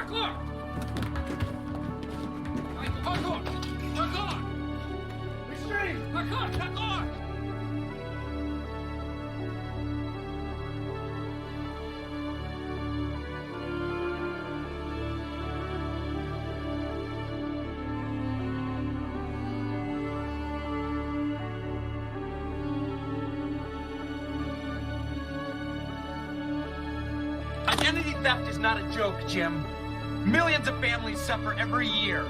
Parkour! Parkour! Parkour! Extreme! Parkour! Parkour! Identity theft is not a joke, Jim. Millions of families suffer every year.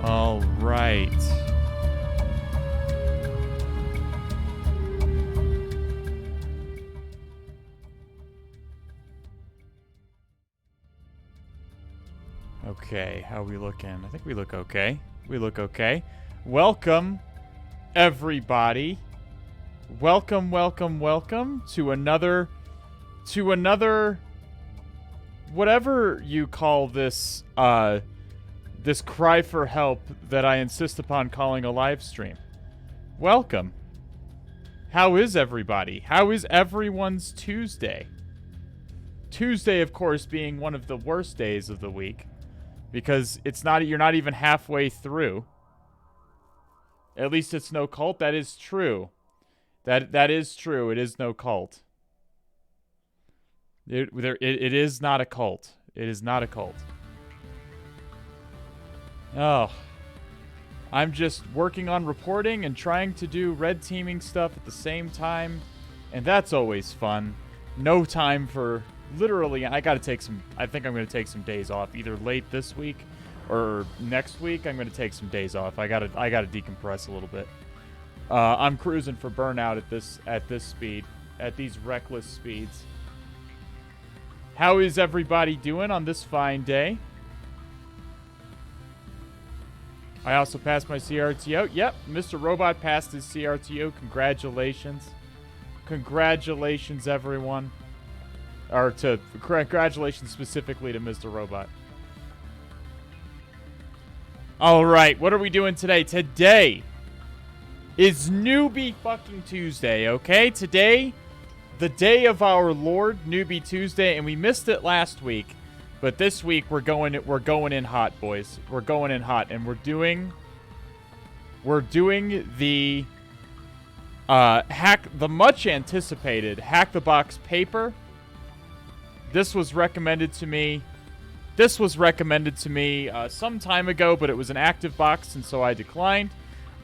All right. Okay, how are we looking? I think we look okay. We look okay. Welcome, everybody. Welcome, welcome, welcome to another, whatever you call this, this cry for help that I insist upon calling a live stream. Welcome. How is everybody? How is everyone's Tuesday? Tuesday, of course, being one of the worst days of the week, because you're not even halfway through. At least it's no cult. That is true. That is true. It is no cult. It is not a cult. It is not a cult. Oh. I'm just working on reporting and trying to do red teaming stuff at the same time. And that's always fun. No time for... Literally, I think I'm going to take some days off. Either late this week or next week, I'm going to take some days off. I gotta decompress a little bit. I'm cruising for burnout at this speed. At these reckless speeds. How is everybody doing on this fine day? I also passed my CRTO. Yep, Mr. Robot passed his CRTO. Congratulations. Congratulations, everyone. Congratulations specifically to Mr. Robot. All right, what are we doing today? Today is Newbie fucking Tuesday, okay? Today, the day of our Lord, Newbie Tuesday, and we missed it last week. But this week we're going in hot, boys. We're going in hot, and we're doing the the much anticipated Hack the Box paper. This was recommended to me. Some time ago, but it was an active box, and so I declined.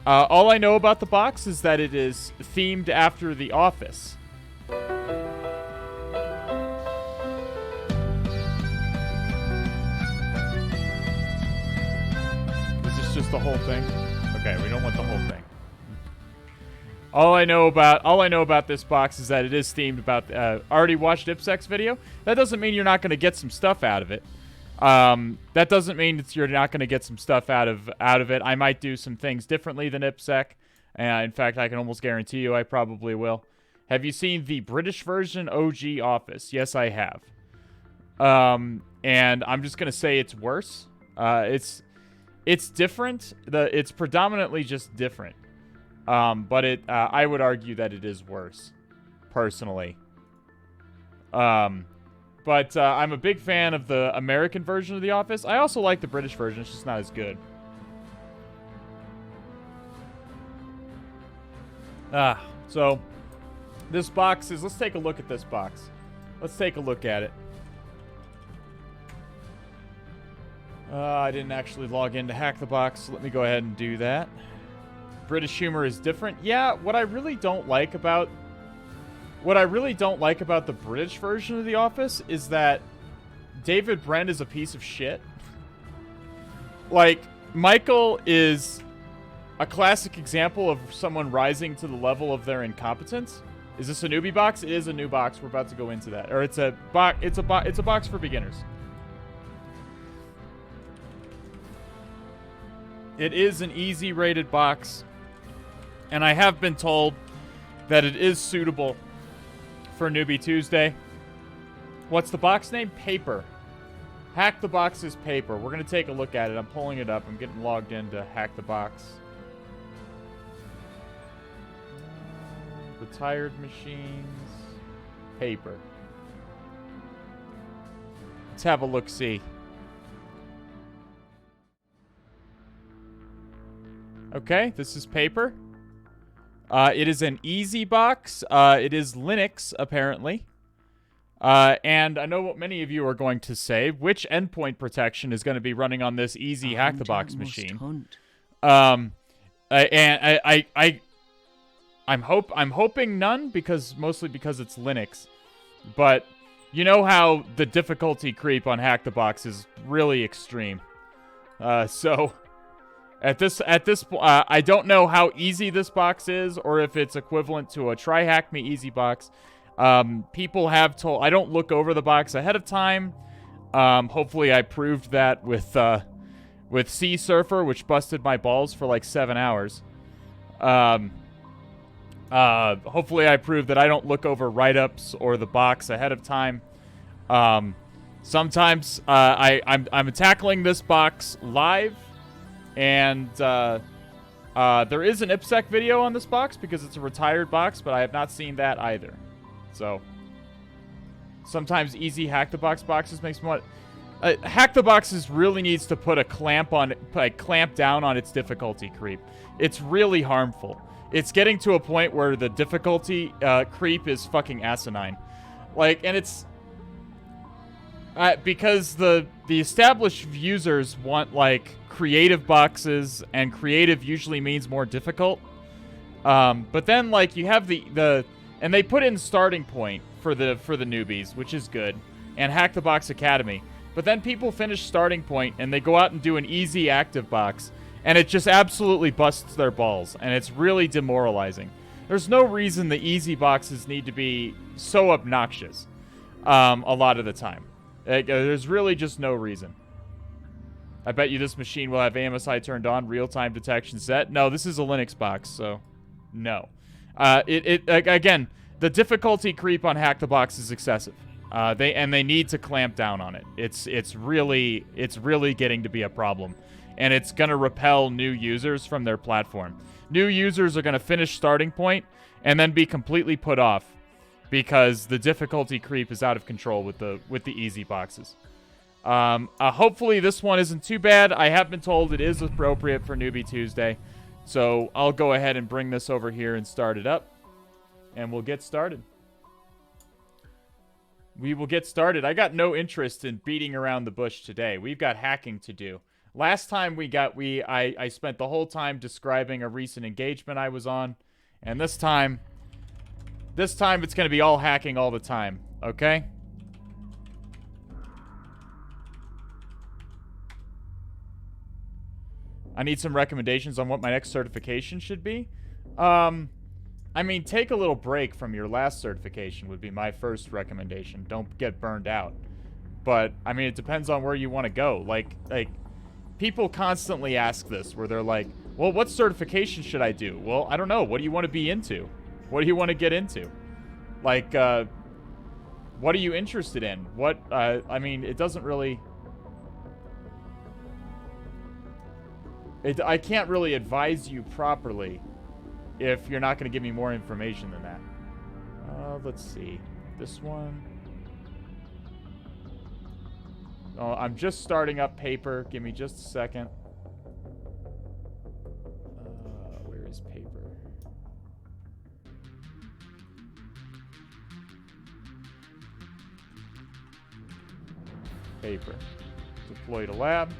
All I know about the box is that it is themed after The Office. Just the whole thing? Okay, we don't want the whole thing. All I know about this box is that it is themed about already watched IPSEC's video. That doesn't mean you're not going to get some stuff out of it. That doesn't mean you're not going to get some stuff out of it. I might do some things differently than IPSEC. In fact, I can almost guarantee you I probably will. Have you seen the British version OG Office? Yes, I have. And I'm just going to say it's worse. It's different. It's predominantly just different. But I would argue that it is worse, personally. But I'm a big fan of the American version of The Office. I also like the British version. It's just not as good. So this box is... Let's take a look at this box. Let's take a look at it. I didn't actually log in to HacktheBox. So let me go ahead and do that. British humor is different. Yeah, what I really don't like about the British version of The Office is that David Brent is a piece of shit. Like, Michael is a classic example of someone rising to the level of their incompetence. Is this a newbie box? It is a new box. We're about to go into that. Or it's a box for beginners. It is an easy rated box. And I have been told that it is suitable for Newbie Tuesday. What's the box name? Paper. HacktheBox's Paper. We're going to take a look at it. I'm pulling it up. I'm getting logged into HacktheBox. Retired machines. Paper. Let's have a look-see. Okay, this is Paper. It is an easy box. It is Linux, apparently. And I know what many of you are going to say. Which endpoint protection is going to be running on this easy HacktheBox machine? I'm hoping none, mostly because it's Linux. But you know how the difficulty creep on HacktheBox is really extreme. So at this I don't know how easy this box is, or if it's equivalent to a Try Hack Me easy box. People have told... I don't look over the box ahead of time. Hopefully I proved that with Sea Surfer, which busted my balls for like 7 hours. Hopefully I proved that I don't look over write-ups or the box ahead of time. Sometimes I'm tackling this box live, and there is an IPSEC video on this box because it's a retired box, but I have not seen that either. So sometimes easy HacktheBox boxes makes more... HacktheBox's really needs to put a clamp down on its difficulty creep. It's really harmful. It's getting to a point where the difficulty creep is fucking asinine. Like, and it's... because the established users want, like, creative boxes, and creative usually means more difficult. But then, like, you have the and they put in starting point for the newbies, which is good, and HacktheBox Academy. But then people finish starting point and they go out and do an easy active box, and it just absolutely busts their balls, and it's really demoralizing. There's no reason the easy boxes need to be so obnoxious a lot of the time. There's really just no reason. I bet you this machine will have AMSI turned on, real-time detection set. No, this is a Linux box, so no. Again, the difficulty creep on HacktheBox is excessive. They need to clamp down on it. It's really getting to be a problem, and it's gonna repel new users from their platform. New users are gonna finish starting point and then be completely put off because the difficulty creep is out of control with the easy boxes. Hopefully this one isn't too bad. I have been told it is appropriate for Newbie Tuesday, so I'll go ahead and bring this over here and start it up, and we'll get started. We will get started. I got no interest in beating around the bush today. We've got hacking to do. Last time I spent the whole time describing a recent engagement I was on, and this time it's going to be all hacking all the time, okay? I need some recommendations on what my next certification should be. I mean, take a little break from your last certification would be my first recommendation. Don't get burned out. But, I mean, it depends on where you want to go. Like, people constantly ask this, where they're like, well, what certification should I do? Well, I don't know. What do you want to be into? What do you want to get into? Like, what are you interested in? I mean, it doesn't really... I can't really advise you properly if you're not going to give me more information than that. Let's see. This one. Oh, I'm just starting up paper. Give me just a second. Where is paper? Paper. Deploy to lab.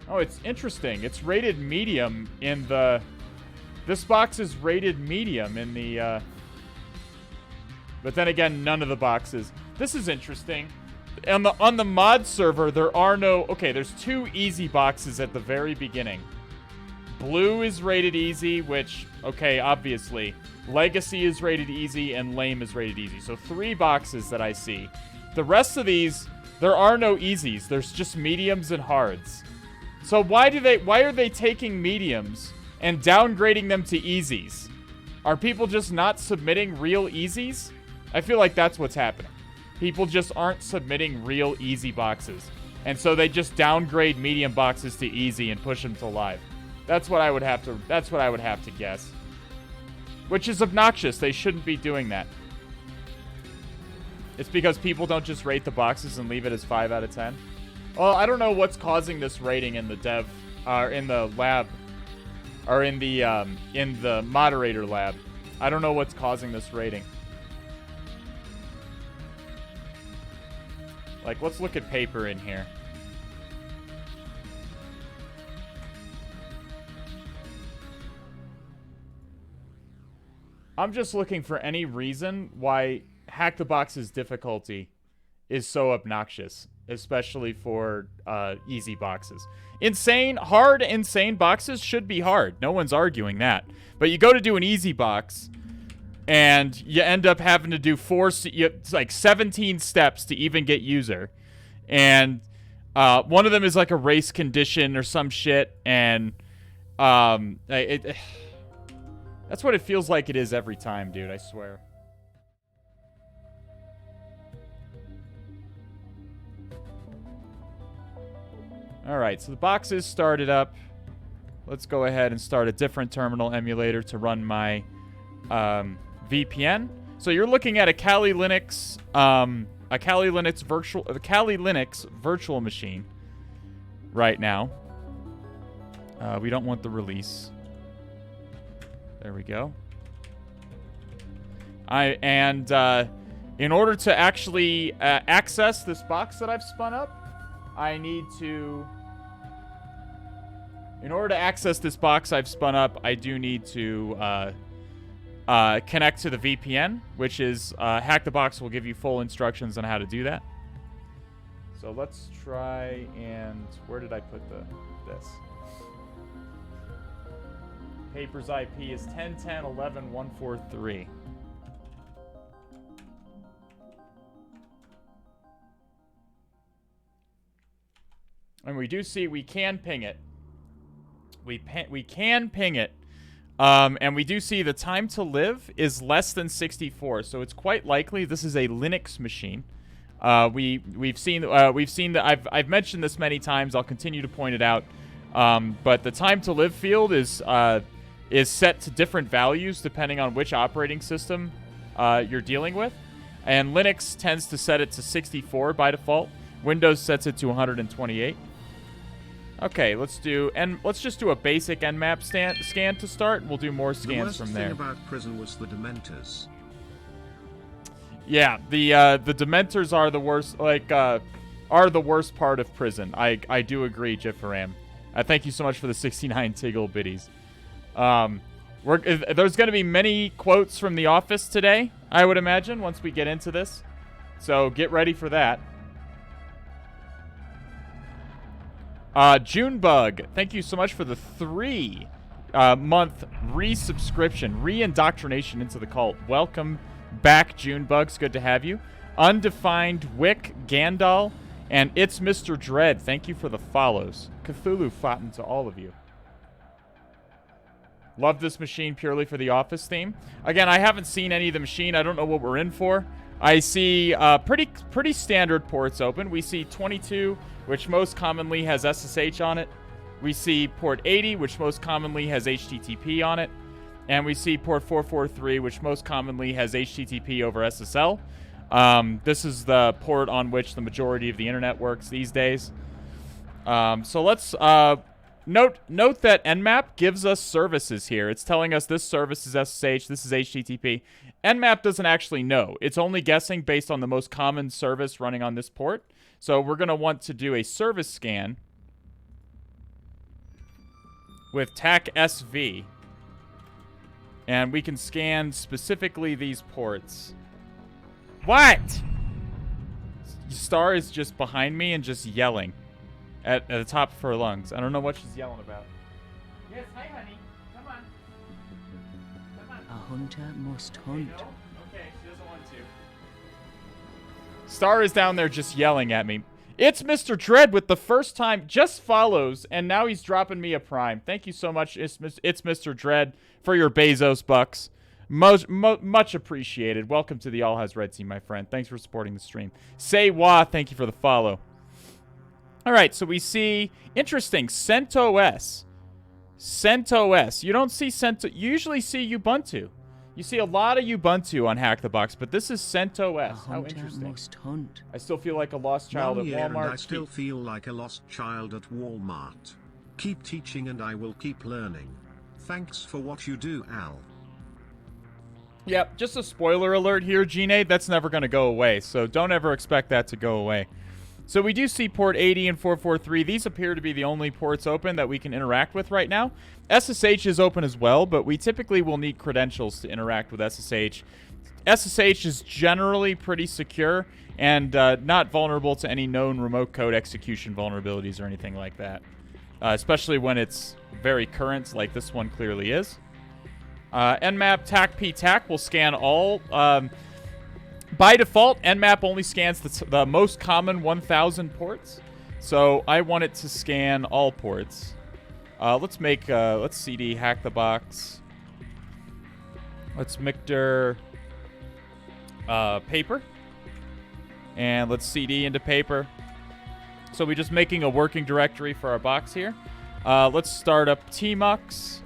Oh, it's interesting. It's rated medium in the... This box is rated medium in the... But then again, none of the boxes. This is interesting. On the mod server, there are no... Okay, there's 2 easy boxes at the very beginning. Blue is rated easy, which... Okay, obviously. Legacy is rated easy, and Lame is rated easy. So 3 boxes that I see. The rest of these, there are no easies. There's just mediums and hards. So why are they taking mediums and downgrading them to easies? Are people just not submitting real easies? I feel like that's what's happening. People just aren't submitting real easy boxes. And so they just downgrade medium boxes to easy and push them to live. That's what I would have to guess. Which is obnoxious. They shouldn't be doing that. It's because people don't just rate the boxes and leave it as 5 out of 10. Well, I don't know what's causing this rating in the dev, in the lab, or in the moderator lab. I don't know what's causing this rating. Like, let's look at paper in here. I'm just looking for any reason why Hack the Box's difficulty is so obnoxious, especially for easy boxes. Hard, insane boxes should be hard. No one's arguing that. But you go to do an easy box, and you end up having to do it's like 17 steps to even get user. And one of them is like a race condition or some shit, and that's what it feels like it is every time, dude, I swear. Alright, so the box is started up. Let's go ahead and start a different terminal emulator to run my VPN. So you're looking at a Kali Linux virtual machine right now. We don't want the release. There we go. In order to actually access this box that I've spun up, in order to access this box I've spun up, I do need to connect to the VPN, which is Hack the Box will give you full instructions on how to do that. So let's try and where did I put this? Paper's IP is 10.10.11.143. And we do see we can ping it. We can ping it. And we do see the time to live is less than 64, so it's quite likely this is a Linux machine. We've seen that I've mentioned this many times. I'll continue to point it out. But the time to live field is set to different values depending on which operating system you're dealing with. And Linux tends to set it to 64 by default. Windows sets it to 128. Okay, let's just do a basic Nmap scan to start. We'll do more scans from there. The worst thing about prison was the Dementors. Yeah, the Dementors are the worst. Are the worst part of prison. I do agree, Jiffaram. Thank you so much for the 69 Tiggle biddies. There's going to be many quotes from The Office today, I would imagine, once we get into this. So get ready for that. Junebug, thank you so much for the 3-month re-indoctrination into the cult. Welcome back, Junebugs. Good to have you. Undefined Wick, Gandalf, and It's Mr. Dread. Thank you for the follows. Cthulhu Fountain to all of you. Love this machine purely for the Office theme. Again, I haven't seen any of the machine. I don't know what we're in for. I see pretty standard ports open. We see 22, which most commonly has SSH on it. We see port 80, which most commonly has HTTP on it. And we see port 443, which most commonly has HTTP over SSL. This is the port on which the majority of the internet works these days. So let's note that Nmap gives us services here. It's telling us this service is SSH, this is HTTP. Nmap doesn't actually know. It's only guessing based on the most common service running on this port. So we're going to want to do a service scan with TAC-SV. And we can scan specifically these ports. What? Star is just behind me and just yelling at the top of her lungs. I don't know what she's yelling about. Yes, hi, honey. Come on. Come on. A hunter must hunt. Okay, she doesn't want to. Star is down there just yelling at me. It's Mr. Dread with the first time just follows, and now he's dropping me a prime. Thank you so much, it's Mr. Dread, for your Bezos bucks. Much appreciated. Welcome to the All Has Red team, my friend. Thanks for supporting the stream. Say wah, thank you for the follow. All right, so we see, interesting, CentOS. CentOS. You don't see CentOS. You usually see Ubuntu. You see a lot of Ubuntu on Hack the Box, but this is CentOS. How interesting. Must hunt. I still feel like a lost child at Walmart. And I still feel like a lost child at Walmart. Keep teaching and I will keep learning. Thanks for what you do, Al. Yep, just a spoiler alert here, Gene. That's never going to go away, so don't ever expect that to go away. So we do see port 80 and 443. These appear to be the only ports open that we can interact with right now. SSH is open as well, but we typically will need credentials to interact with SSH. SSH is generally pretty secure and not vulnerable to any known remote code execution vulnerabilities or anything like that, especially when it's very current, like this one clearly is. Nmap TAC-P-TAC will scan all... by default, Nmap only scans the most common 1,000 ports. So I want it to scan all ports. Let's cd hack the box. Let's mictor paper. And let's cd into paper. So we're just making a working directory for our box here. Let's start up tmux.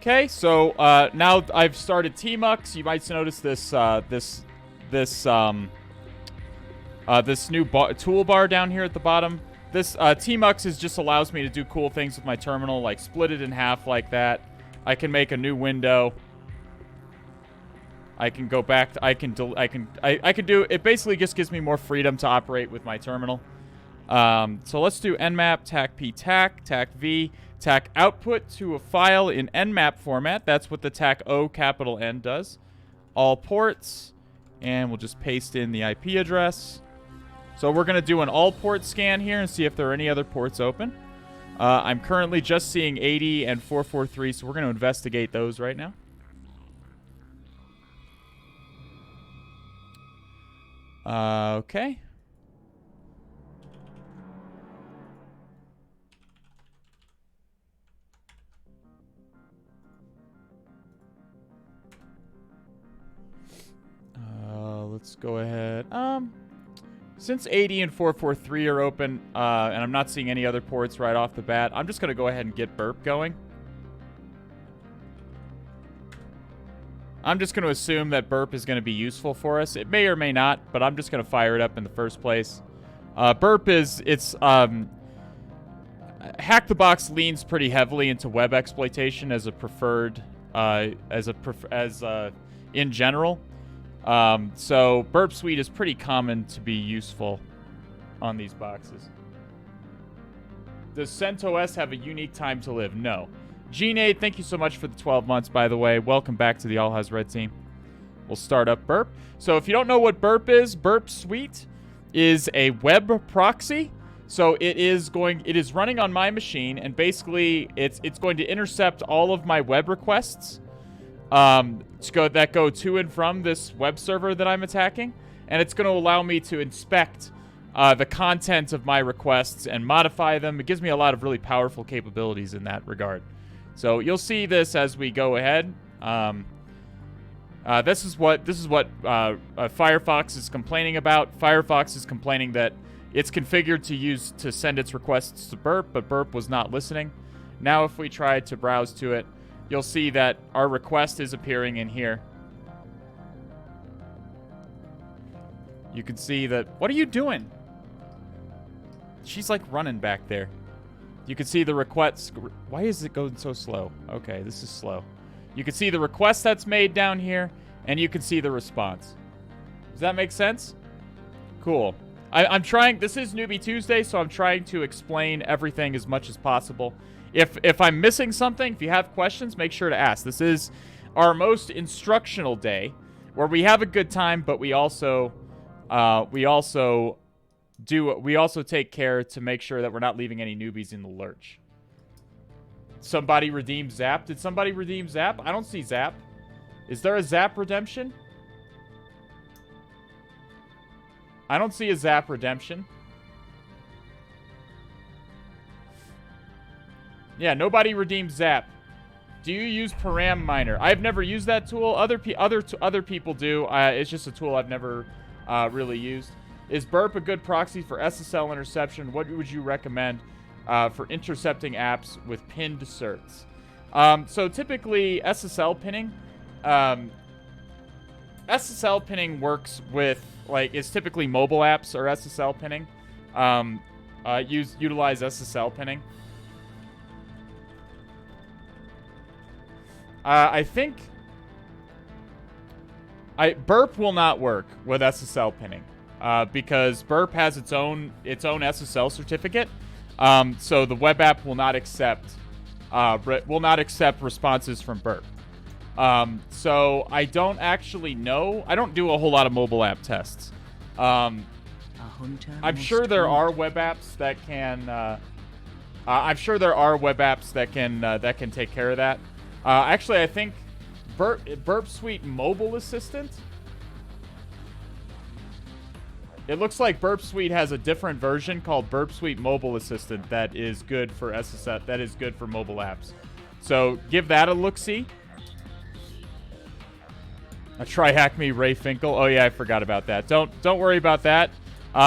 Okay, so now I've started tmux. You might notice this new toolbar down here at the bottom. This tmux just allows me to do cool things with my terminal, like split it in half like that. I can make a new window. I can go back. I can do. It basically just gives me more freedom to operate with my terminal. So let's do nmap tac-p-tac tac-v. TAC output to a file in nmap format. That's what the TAC O capital N does. All ports. And we'll just paste in the IP address. So we're going to do an all port scan here and see if there are any other ports open. I'm currently just seeing 80 and 443, so we're going to investigate those right now. Okay. Let's go ahead. Since 80 and 443 are open, and I'm not seeing any other ports right off the bat, I'm just going to go ahead and get burp going. I'm just going to assume that burp is going to be useful for us. It may or may not, but I'm just going to fire it up in the first place. Burp Hack the Box leans pretty heavily into web exploitation as a preferred, in general. So Burp Suite is pretty common to be useful on these boxes. Does CentOS have a unique time to live? No. Gene, thank you so much for the 12 months, by the way. Welcome back to the All Has Red team. We'll start up Burp. So if you don't know what Burp is, Burp Suite is a web proxy. So it is running on my machine, and basically it's going to intercept all of my web requests that go to and from this web server that I'm attacking, and it's going to allow me to inspect the content of my requests and modify them. It gives me a lot of really powerful capabilities in that regard. So you'll see this as we go ahead. This is what Firefox is complaining about. Firefox is complaining that it's configured to send its requests to Burp, but Burp was not listening. Now if we try to browse to it, you'll see that our request is appearing in here. You can see that... What are you doing? She's like running back there. You can see the request... Why is it going so slow? Okay, this is slow. You can see the request that's made down here, and you can see the response. Does that make sense? Cool. I'm trying... This is Newbie Tuesday, so I'm trying to explain everything as much as possible. If I'm missing something, if you have questions, make sure to ask. This is our most instructional day, where we have a good time, but we also take care to make sure that we're not leaving any newbies in the lurch. Somebody redeemed Zap. Did somebody redeem Zap? I don't see Zap. Is there a Zap redemption? I don't see a Zap redemption. Yeah, nobody redeemed Zap. Do you use Param Miner? I've never used that tool. Other people do. It's just a tool I've never really used. Is Burp a good proxy for SSL interception? What would you recommend for intercepting apps with pinned certs? So typically SSL pinning, works with is typically mobile apps or SSL pinning. Utilize SSL pinning. I think Burp will not work with SSL pinning because Burp has its own SSL certificate. So the web app will not accept responses from Burp. So I don't actually know. I don't do a whole lot of mobile app tests. I'm sure there are web apps that can. I'm sure there are web apps that can take care of that. Actually, I think Burp Suite Mobile Assistant. It looks like Burp Suite has a different version called Burp Suite Mobile Assistant that is good for SSL. That is good for mobile apps. So give that a look-see. Try Hack Me, Ray Finkel. Oh yeah, I forgot about that. Don't worry about that.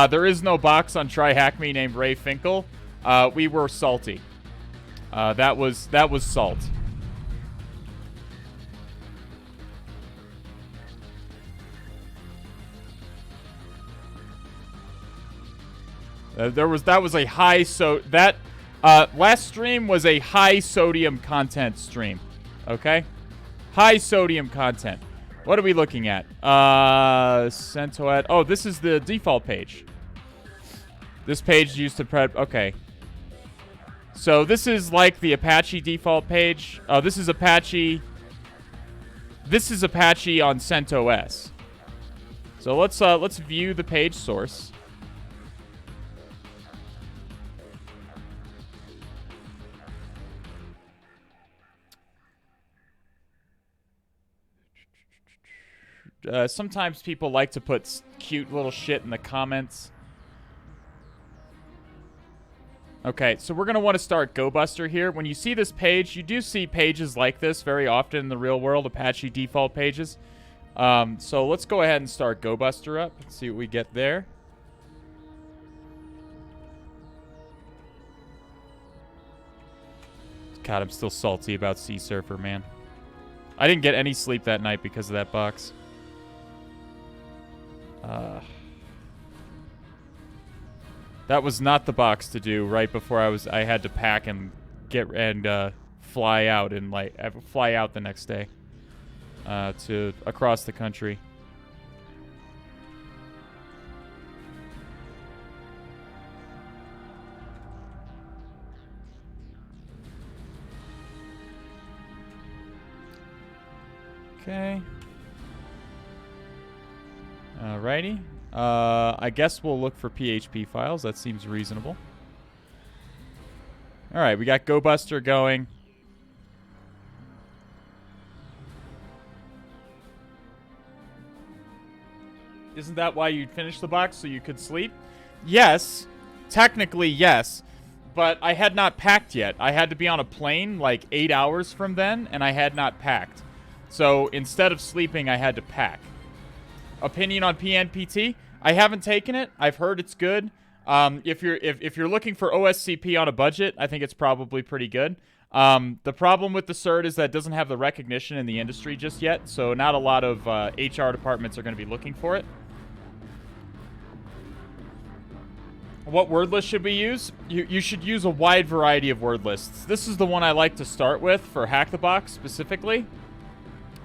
There is no box on Try Hack Me named Ray Finkel. We were salty. That was salt. That was a high last stream was a high sodium content stream. Okay? High sodium content. What are we looking at? CentOS. Oh, this is the default page. This page used to prep. Okay. So this is like the Apache default page. Oh, this is Apache. This is Apache on CentOS. So let's view the page source. Sometimes people like to put cute little shit in the comments. Okay, so we're going to want to start GoBuster here. When you see this page, you do see pages like this very often in the real world, Apache default pages. So let's go ahead and start GoBuster up and see what we get there. God, I'm still salty about Sea Surfer, man. I didn't get any sleep that night because of that box. That was not the box to do right before I had to pack and fly out the next day to across the country. Okay. Alrighty. I guess we'll look for PHP files. That seems reasonable. Alright, we got GoBuster going. Isn't that why you finished the box, so you could sleep? Yes. Technically, yes. But I had not packed yet. I had to be on a plane like 8 hours from then, and I had not packed. So instead of sleeping, I had to pack. Opinion on PNPT? I haven't taken it. I've heard it's good. If you're looking for OSCP on a budget, I think it's probably pretty good. The problem with the cert is that it doesn't have the recognition in the industry just yet, so not a lot of HR departments are going to be looking for it. What word list should we use? You should use a wide variety of word lists. This is the one I like to start with for Hack the Box specifically,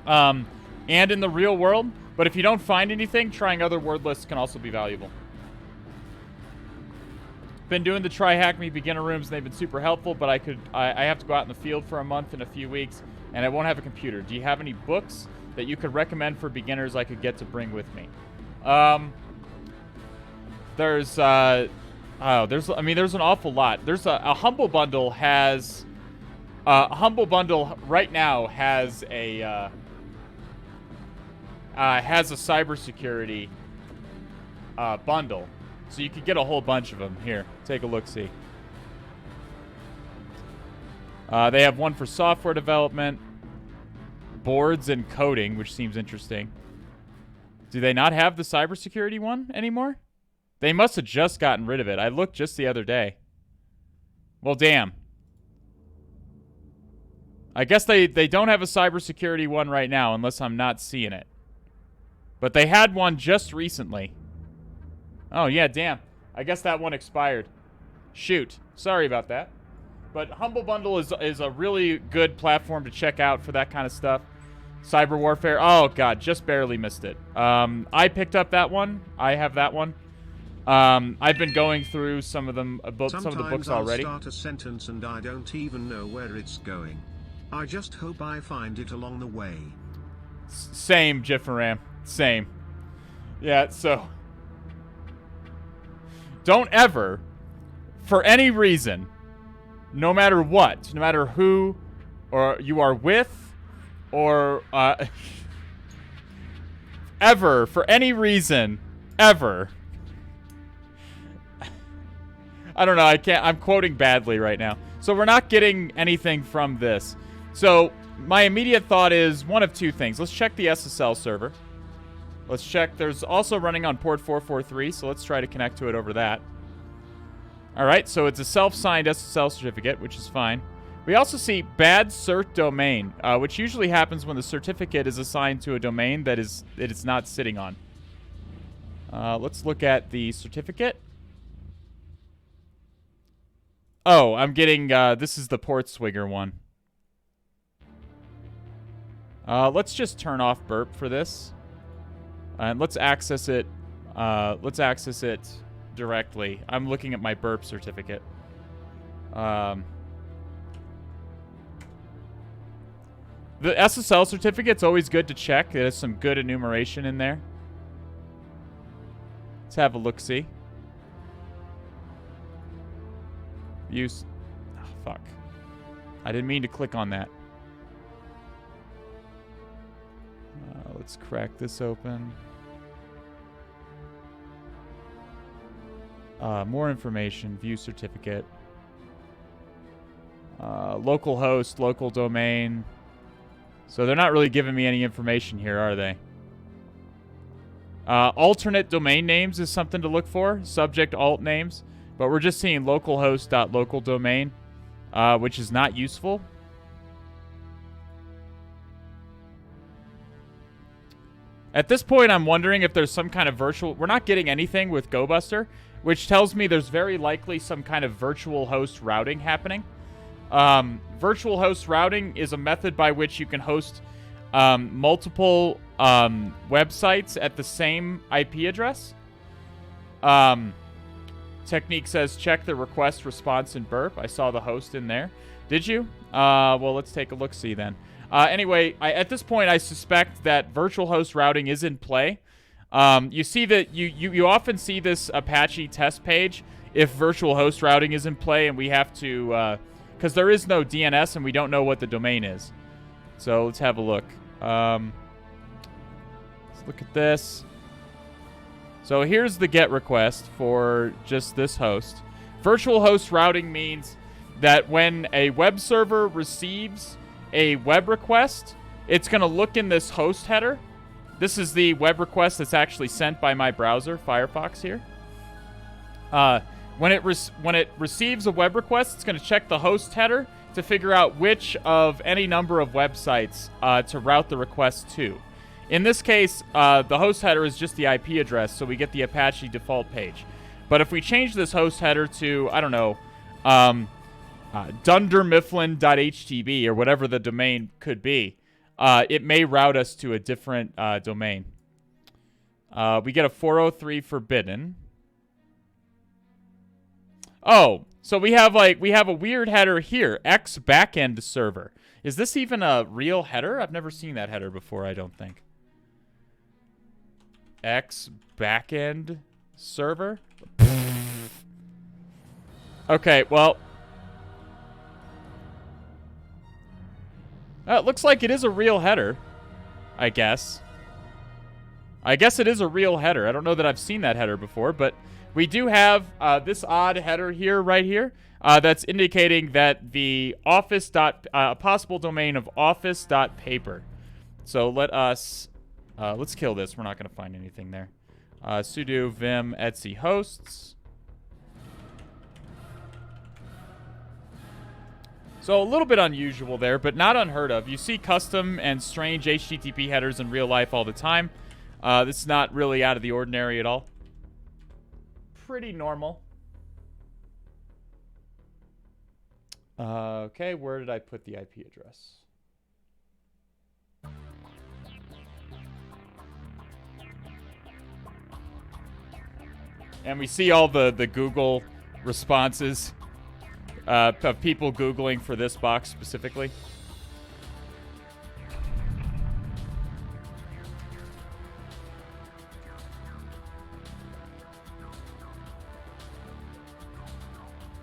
and in the real world. But if you don't find anything, trying other word lists can also be valuable. Been doing the Try Hack Me beginner rooms, and they've been super helpful, but I have to go out in the field for a month in a few weeks, and I won't have a computer. Do you have any books that you could recommend for beginners I could get to bring with me? There's an awful lot. There's a Humble Bundle has Humble Bundle right now has a cybersecurity bundle. So you could get a whole bunch of them. Here, take a look-see. They have one for software development, boards, and coding, which seems interesting. Do they not have the cybersecurity one anymore? They must have just gotten rid of it. I looked just the other day. Well, damn. I guess they don't have a cybersecurity one right now, unless I'm not seeing it. But they had one just recently. Oh, yeah, damn. I guess that one expired. Shoot. Sorry about that. But Humble Bundle is a really good platform to check out for that kind of stuff. Cyber Warfare. Oh, God. Just barely missed it. I picked up that one. I have that one. I've been going through some of them, some of the books already. Sometimes I'll start a sentence and I don't even know where it's going. I just hope I find it along the way. Same, Jiffaram. Same. Yeah, so... Don't ever, for any reason, no matter what, no matter who or you are with, or ever, for any reason, ever. I don't know, I'm quoting badly right now. So we're not getting anything from this. So my immediate thought is one of two things. Let's check the SSL server. Let's check. There's also running on port 443, so let's try to connect to it over that. All right, so it's a self-signed SSL certificate, which is fine. We also see bad cert domain, which usually happens when the certificate is assigned to a domain that it's not sitting on. Let's look at the certificate. Oh, I'm getting, this is the Port Swigger one. Let's just turn off burp for this. And let's access it directly. I'm looking at my burp certificate. The SSL certificate's always good to check. There's some good enumeration in there. Let's have a look-see. Use... Oh, fuck. I didn't mean to click on that. Let's crack this open. More information. View certificate. Local host, local domain. So they're not really giving me any information here, are they? Alternate domain names is something to look for. Subject alt names. But we're just seeing localhost.localdomain, which is not useful. At this point, I'm wondering if there's some kind of virtual... We're not getting anything with GoBuster, which tells me there's very likely some kind of virtual host routing happening. Virtual host routing is a method by which you can host multiple websites at the same IP address. Technique says check the request response in burp. I saw the host in there. Did you? Well, let's take a look-see then. Anyway, at this point, I suspect that virtual host routing is in play. You see that you often see this Apache test page if virtual host routing is in play, and we have to, because there is no DNS and we don't know what the domain is. So let's have a look. Let's look at this. So here's the GET request for just this host. Virtual host routing means that when a web server receives a web request, it's going to look in this host header. This is the web request that's actually sent by my browser, Firefox here. When it receives a web request, it's going to check the host header to figure out which of any number of websites to route the request to. In this case, the host header is just the IP address, so we get the Apache default page. But if we change this host header to, I don't know, dundermifflin.htb or whatever the domain could be, it may route us to a different domain. We get a 403 forbidden. Oh, so we have a weird header here, X backend server. Is this even a real header? I've never seen that header before, I don't think. X backend server? Okay, well. It looks like it is a real header, I guess. I guess it is a real header. I don't know that I've seen that header before, but we do have this odd header here, right here, that's indicating that the office possible domain of office.paper. So let us, let's kill this. We're not going to find anything there. Sudo vim etc hosts. So a little bit unusual there, but not unheard of. You see custom and strange HTTP headers in real life all the time. This is not really out of the ordinary at all. Pretty normal. Okay, where did I put the IP address? And we see all the Google responses of people Googling for this box specifically.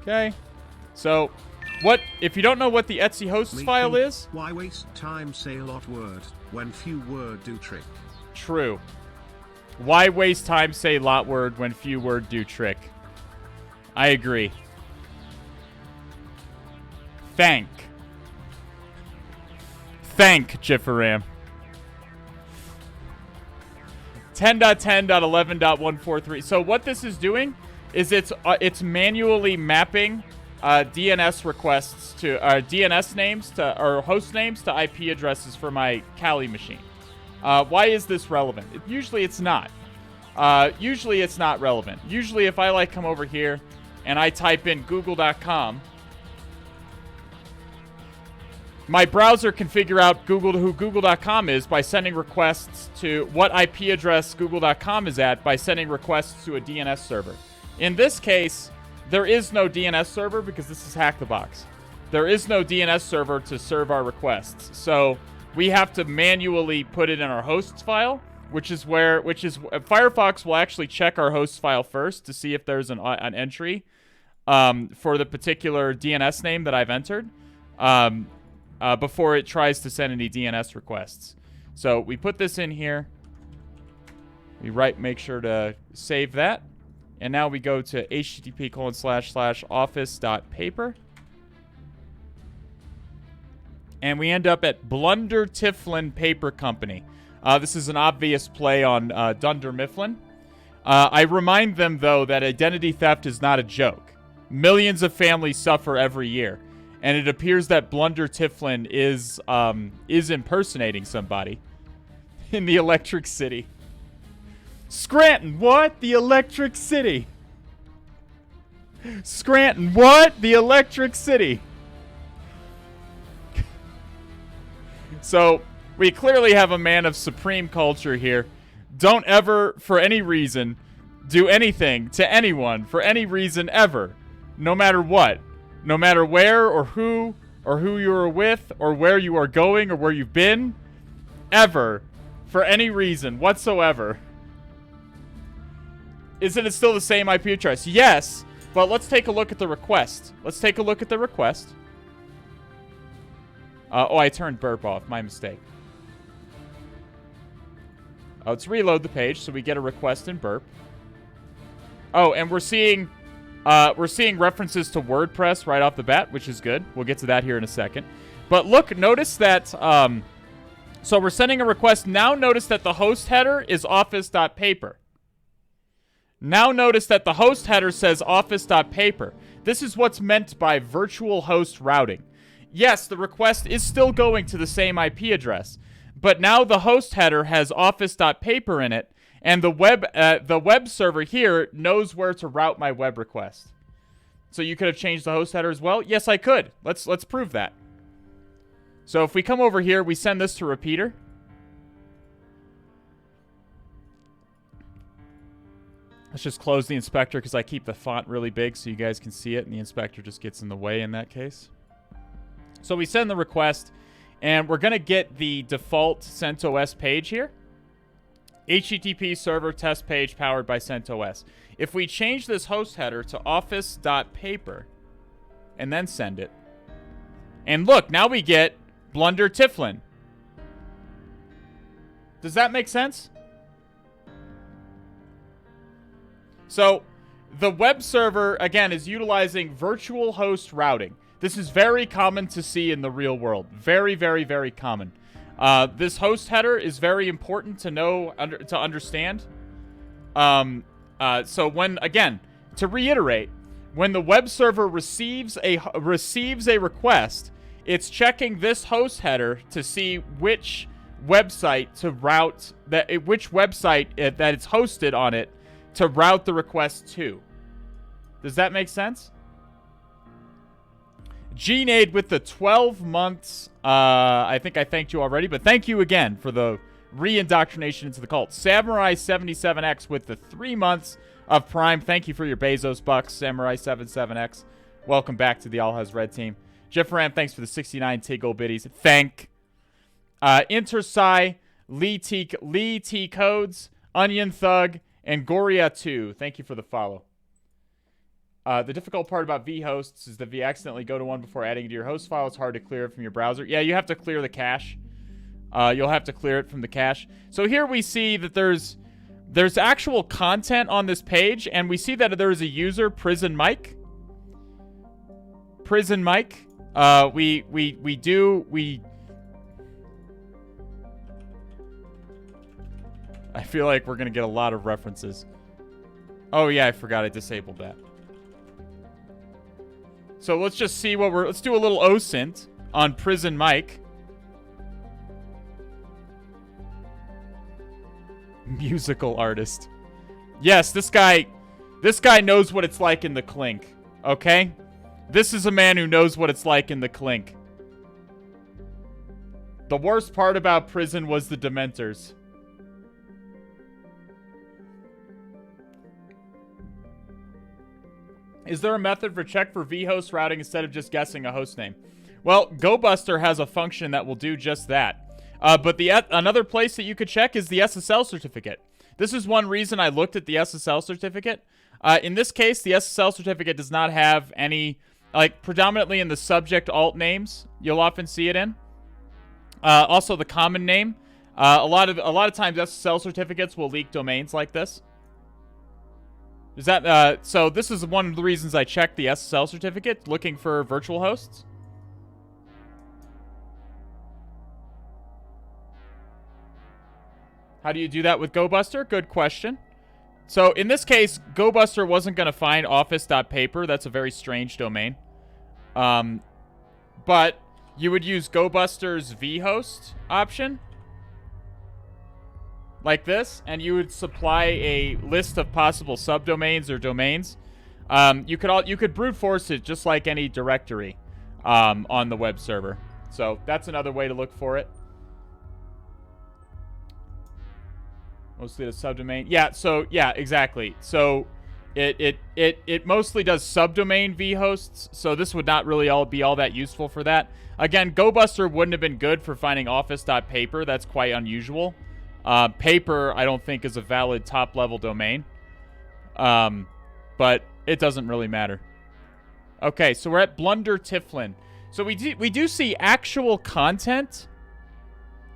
Okay. So, what if you don't know what the etc hosts file is? Why waste time say a lot word when few word do trick? True. Why waste time say lot word when few word do trick? I agree. Thank Jifferam. 10.10.11.143. So what this is doing is it's manually mapping DNS requests to DNS names to or host names to IP addresses for my Kali machine. Why is this relevant? Usually it's not. Usually it's not relevant. Usually if I come over here and I type in google.com, my browser can figure out who google.com is by sending requests to what IP address google.com is at by sending requests to a DNS server. In this case, there is no DNS server because this is HacktheBox. There is no DNS server to serve our requests. So we have to manually put it in our hosts file, which is Firefox will actually check our hosts file first to see if there's an entry for the particular DNS name that I've entered. Before it tries to send any DNS requests. So we put this in here. We make sure to save that. And now we go to http://office.paper. And we end up at Blunder Tiflin Paper Company. This is an obvious play on Dunder Mifflin. I remind them, though, that identity theft is not a joke. Millions of families suffer every year. And it appears that Blunder Tiflin is impersonating somebody in the Electric City. Scranton, what? The Electric City. Scranton, what? The Electric City. So, we clearly have a man of supreme culture here. Don't ever, for any reason, do anything to anyone for any reason ever, no matter what. No matter where or who you are with or where you are going or where you've been, ever, for any reason whatsoever. Isn't it still the same IP address? Yes, but let's take a look at the request. Oh, I turned burp off. My mistake. Oh, let's reload the page so we get a request in burp. Oh, and we're seeing references to WordPress right off the bat, which is good. We'll get to that here in a second. But look, notice that So we're sending a request. Now notice that the host header is office.paper. Now notice that the host header says office.paper. This is what's meant by virtual host routing. Yes, the request is still going to the same IP address, but now the host header has office.paper in it, and the web server here knows where to route my web request. So you could have changed the host header as well? Yes, I could. Let's prove that. So if we come over here, we send this to repeater. Let's just close the inspector because I keep the font really big so you guys can see it, and the inspector just gets in the way in that case. So we send the request, and we're going to get the default CentOS page here. HTTP server test page powered by CentOS. If we change this host header to office.paper and then send it, and look, now we get Blunder Tiflin. Does that make sense? So the web server, again, is utilizing virtual host routing. This is very common to see in the real world. Very, very, very common. This host header is very important to know, to understand. So when, again, to reiterate, when the web server receives a request, it's checking this host header to see which website to route which website that it's hosted on it to route the request to. Does that make sense? Gnade with the 12 months. I think I thanked you already, but thank you again for the re-indoctrination into the cult. Samurai77X with the 3 months of Prime. Thank you for your Bezos bucks, Samurai77X. Welcome back to the All Has Red team. Jeffram, thanks for the 69 Tiggle biddies. Thank. Intersci, Lee T Codes, Onion Thug, and Goria2. Thank you for the follow. The difficult part about vhosts is that if you accidentally go to one before adding it to your host file, it's hard to clear it from your browser. Yeah, you have to clear the cache. You'll have to clear it from the cache. So here we see that there's actual content on this page, and we see that there is a user, Prison Mike. Prison Mike. I feel like we're gonna get a lot of references. Oh yeah, I forgot I disabled that. So let's just see what let's do a little OSINT on Prison Mike. Musical artist. Yes, this guy knows what it's like in the clink. Okay? This is a man who knows what it's like in the clink. The worst part about prison was the Dementors. Is there a method for check for vhost routing instead of just guessing a host name? Well, GoBuster has a function that will do just that. But another place that you could check is the SSL certificate. This is one reason I looked at the SSL certificate. In this case, the SSL certificate does not have any, like, predominantly in the subject alt names, you'll often see it in. Also the common name. A lot of times SSL certificates will leak domains like this. Is that, so this is one of the reasons I checked the SSL certificate, looking for virtual hosts. How do you do that with GoBuster? Good question. So in this case, GoBuster wasn't going to find office.paper. That's a very strange domain. But you would use GoBuster's vhost option. Like this, and you would supply a list of possible subdomains or domains. You could brute force it just like any directory on the web server. So that's another way to look for it. Mostly the subdomain. Yeah, so yeah, exactly. So it mostly does subdomain vhosts, so this would not really be all that useful for that. Again, GoBuster wouldn't have been good for finding office.paper. That's quite unusual. Paper, I don't think, is a valid top-level domain. But it doesn't really matter. Okay, so we're at Blunder Tiflin. So we do see actual content.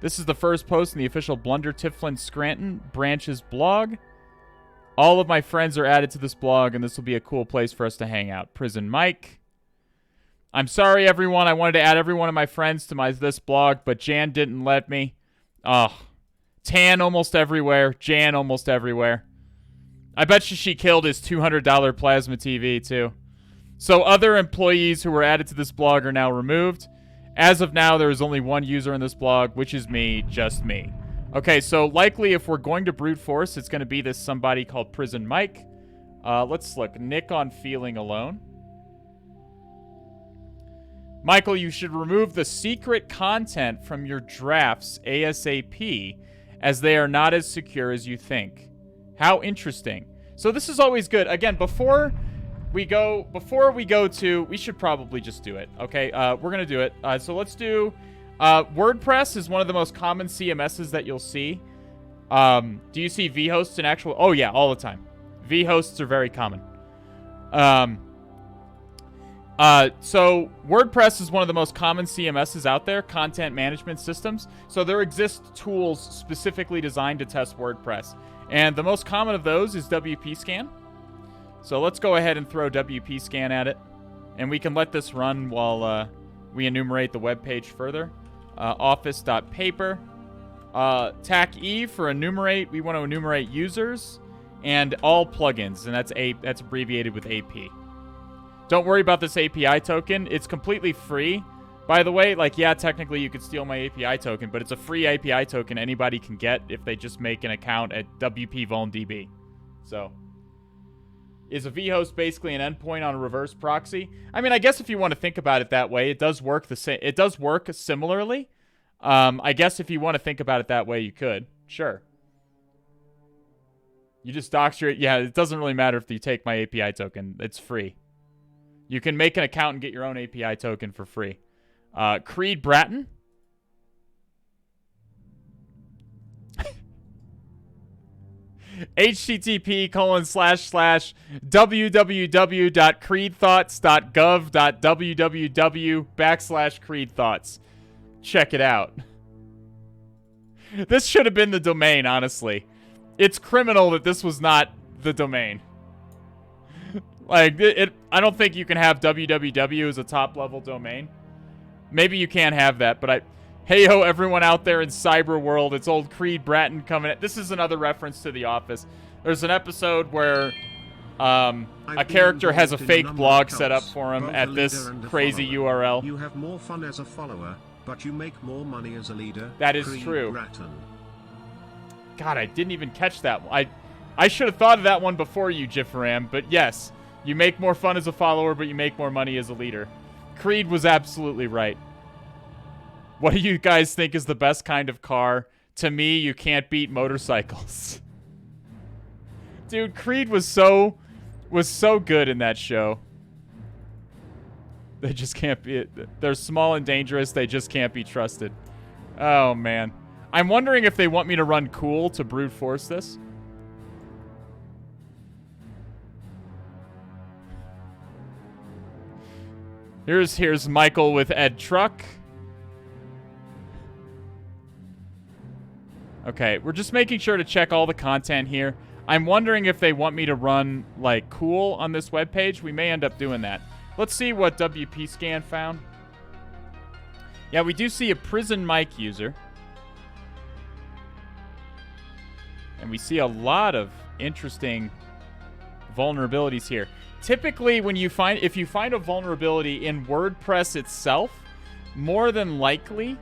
This is the first post in the official Blunder Tiflin Scranton branch's blog. All of my friends are added to this blog, and this will be a cool place for us to hang out. Prison Mike. I'm sorry, everyone. I wanted to add every one of my friends to this blog, but Jan didn't let me. Oh, Tan almost everywhere. Jan almost everywhere. I bet you she killed his $200 plasma TV, too. So other employees who were added to this blog are now removed. As of now, there is only one user in this blog, which is me, just me. Okay, so likely if we're going to brute force, it's going to be this somebody called Prison Mike. Let's look. Nick on feeling alone. Michael, you should remove the secret content from your drafts ASAP, as they are not as secure as you think. How interesting. So this is always good. Again, before we go to, we should probably just do it. Okay, we're gonna do it. So let's do. WordPress is one of the most common CMSs that you'll see. Do you see vhosts in actual? Oh yeah, all the time. Vhosts are very common. So WordPress is one of the most common CMSs out there, content management systems. So there exist tools specifically designed to test WordPress. And the most common of those is WP-Scan. So let's go ahead and throw WP-Scan at it. And we can let this run while we enumerate the web page further. Office.paper. TAC-E for enumerate. We want to enumerate users and all plugins. And that's abbreviated with AP. Don't worry about this API token. It's completely free. By the way, like, yeah, technically you could steal my API token, but it's a free API token anybody can get if they just make an account at WP-VulnDB. So, is a vhost basically an endpoint on a reverse proxy? I mean, I guess if you want to think about it that way, it does work the same. It does work similarly. I guess if you want to think about it that way, you could. Sure. You just dox your... Yeah, it doesn't really matter if you take my API token. It's free. You can make an account and get your own API token for free. Creed Bratton. http://www.creedthoughts.gov.www/creedthoughts. Check it out. This should have been the domain, honestly. It's criminal that this was not the domain. Like, I don't think you can have www as a top-level domain. Maybe you can't have that, but hey-ho, everyone out there in cyber world, it's old Creed Bratton coming at... This is another reference to The Office. There's an episode where a character has a fake blog set up for him at this crazy URL. You have more fun as a follower, but you make more money as a leader. That is Creed true. Bratton. God, I didn't even catch that one. I should have thought of that one before you, Jiffaram, but yes. You make more fun as a follower, but you make more money as a leader. Creed was absolutely right. What do you guys think is the best kind of car? To me, you can't beat motorcycles. Dude, Creed was so good in that show. They just can't be... They're small and dangerous. They just can't be trusted. Oh, man. I'm wondering if they want me to run cool to brute force this. Here's Michael with Ed Truck. Okay, we're just making sure to check all the content here. I'm wondering if they want me to run, like, cool on this webpage. We may end up doing that. Let's see what WP-Scan found. Yeah, we do see a Prison Mike user. And we see a lot of interesting vulnerabilities here. Typically, when if you find a vulnerability in WordPress itself, more than likely,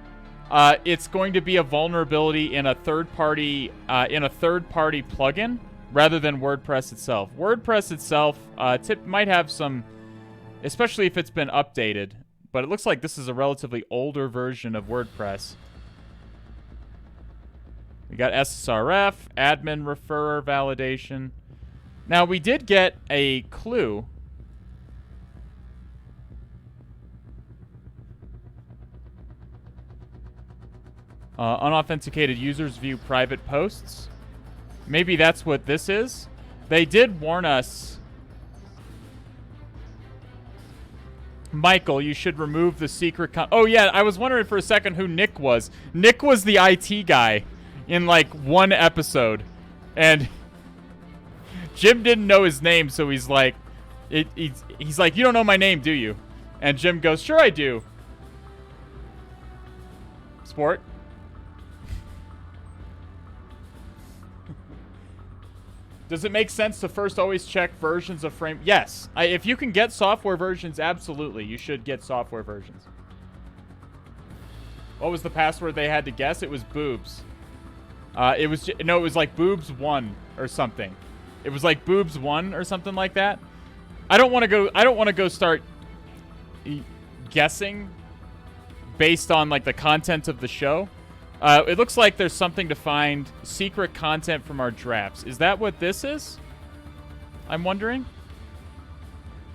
it's going to be a vulnerability in a third-party plugin rather than WordPress itself. WordPress itself might have some, especially if it's been updated. But it looks like this is a relatively older version of WordPress. We got SSRF, admin referrer validation. Now, we did get a clue. Unauthenticated users view private posts. Maybe that's what this is. They did warn us. Michael, you should remove the secret oh, yeah, I was wondering for a second who Nick was. Nick was the IT guy in, like, one episode. And... Jim didn't know his name, so he's like, he's like, you don't know my name, do you? And Jim goes, sure I do. Sport. Does it make sense to first always check versions of frame? Yes. If you can get software versions, absolutely. You should get software versions. What was the password they had to guess? It was boobs. It was like boobs 1 or something. It was like boobs 1 or something like that. I don't want to go start guessing based on like the content of the show. It looks like there's something to find secret content from our drafts. Is that what this is? I'm wondering.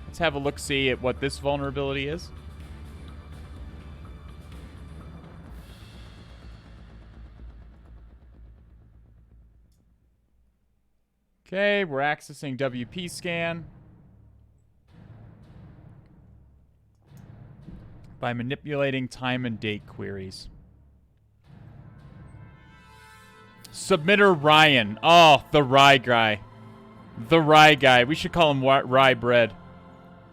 Let's have a look-see at what this vulnerability is. Okay, we're accessing WP scan by manipulating time and date queries. Submitter Ryan. Oh, the Rye guy. The Rye guy. We should call him Rye Bread.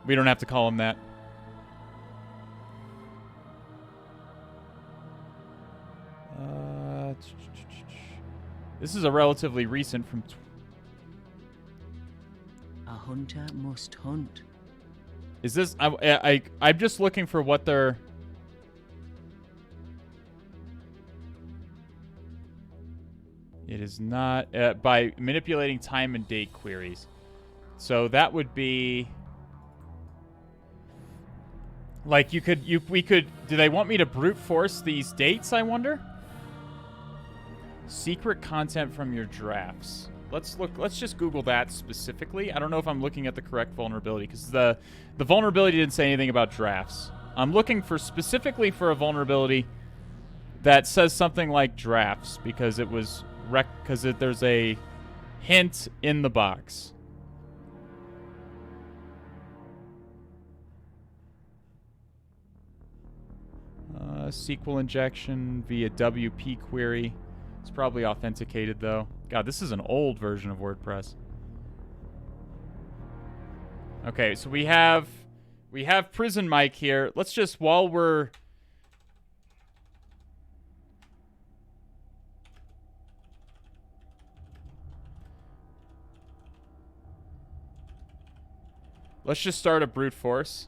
We don't have to call him that. This is a relatively recent from... A hunter must hunt. Is this... I'm just looking for what they're... It is not... by manipulating time and date queries. So that would be... Like, we could... Do they want me to brute force these dates, I wonder? Secret content from your drafts. Let's just Google that specifically. I don't know if I'm looking at the correct vulnerability, because the vulnerability didn't say anything about drafts. I'm looking for specifically for a vulnerability that says something like drafts, because it was there's a hint in the box. SQL injection via WP query. It's probably authenticated, though. God, this is an old version of WordPress. Okay, so we have Prison Mike here. Let's just, while we're... Let's just start a brute force.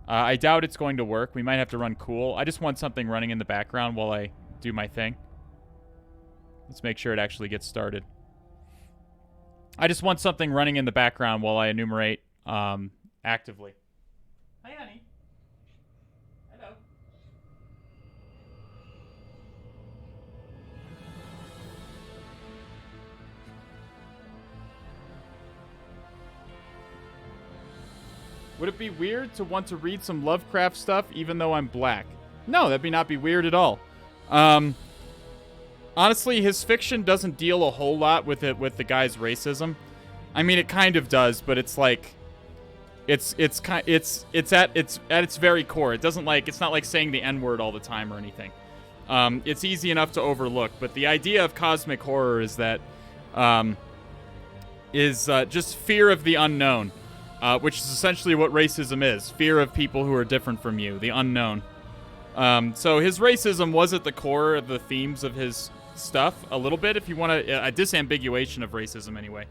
I doubt it's going to work. We might have to run cool. I just want something running in the background while I do my thing. Let's make sure it actually gets started. I just want something running in the background while I enumerate actively. Hi, honey. Hello. Would it be weird to want to read some Lovecraft stuff even though I'm black? No, that'd not be weird at all. Honestly, his fiction doesn't deal a whole lot with the guy's racism. I mean, it kind of does, but it's like, it's at its very core. It doesn't like, it's not like saying the N-word all the time or anything. It's easy enough to overlook, but the idea of cosmic horror is that, just fear of the unknown, which is essentially what racism is. Fear of people who are different from you, the unknown. So his racism was at the core of the themes of his stuff a little bit, if you want a disambiguation of racism anyway.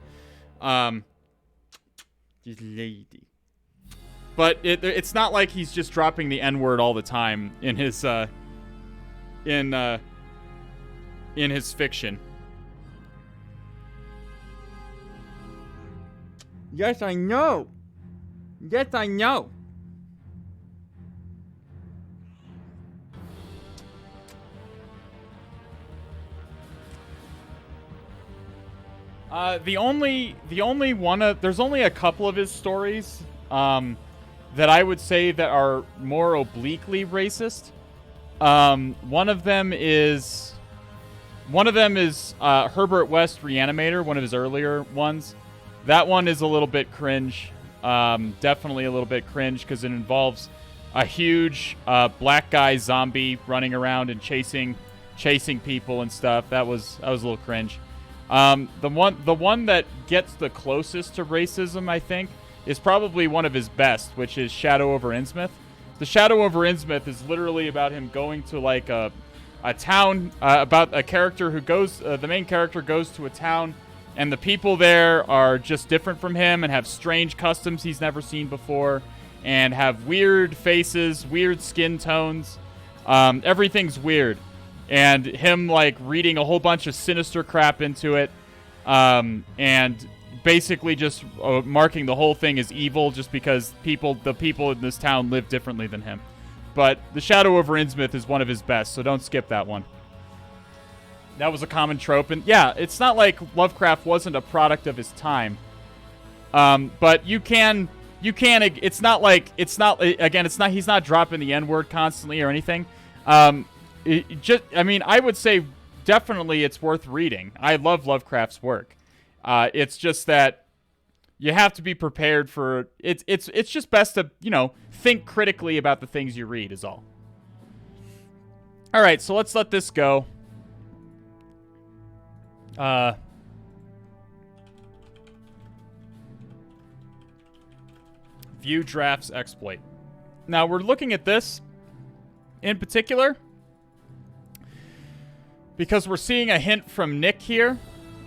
This lady. But it's not like he's just dropping the N-word all the time in his in his fiction. Yes, I know. Yes, I know. There's only a couple of his stories that I would say that are more obliquely racist. One of them is Herbert West Reanimator, one of his earlier ones. That one is a little bit cringe. Definitely a little bit cringe because it involves a huge black guy zombie running around and chasing people and stuff. That was a little cringe. The one that gets the closest to racism, I think, is probably one of his best, which is Shadow over Innsmouth. The Shadow over Innsmouth is literally about him going to like a town, about a character who goes, the main character goes to a town And the people there are just different from him and have strange customs he's never seen before and have weird faces, weird skin tones. Everything's weird. And him, like, reading a whole bunch of sinister crap into it and basically just marking the whole thing as evil just because the people in this town live differently than him. But The Shadow over Innsmouth is one of his best, so don't skip that one. That was a common trope, and yeah, it's not like Lovecraft wasn't a product of his time. But he's not dropping the N-word constantly or anything. I would say definitely it's worth reading. I love Lovecraft's work. It's just that you have to be prepared for it. It's just best to, think critically about the things you read is all. All right, so let's let this go. View drafts exploit. Now we're looking at this in particular because we're seeing a hint from Nick here.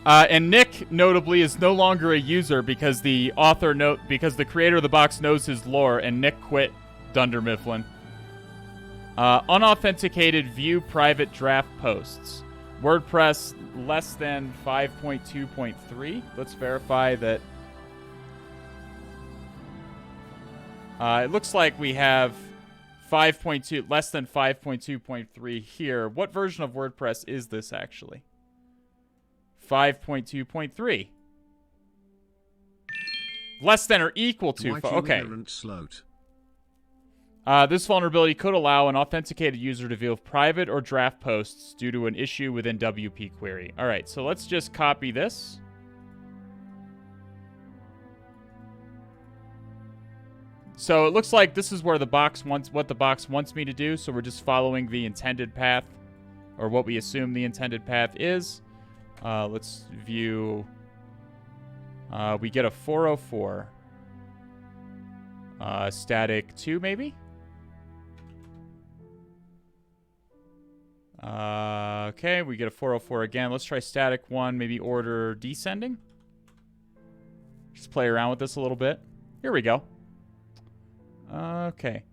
And Nick, notably, is no longer a user because the creator of the box knows his lore, and Nick quit Dunder Mifflin. Unauthenticated view private draft posts. WordPress less than 5.2.3. Let's verify that. It looks like we have 5.2, less than 5.2.3 here. What version of WordPress is this actually? 5.2.3. Less than or equal to. Okay. This vulnerability could allow an authenticated user to view private or draft posts due to an issue within WP query. All right, so let's just copy this. So it looks like this is where the box wants what the box wants me to do. So we're just following the intended path, or what we assume the intended path is. Let's view. We get a 404. Static 2, maybe? Okay, we get a 404 again. Let's try static 1, maybe order descending. Just play around with this a little bit. Here we go. Okay.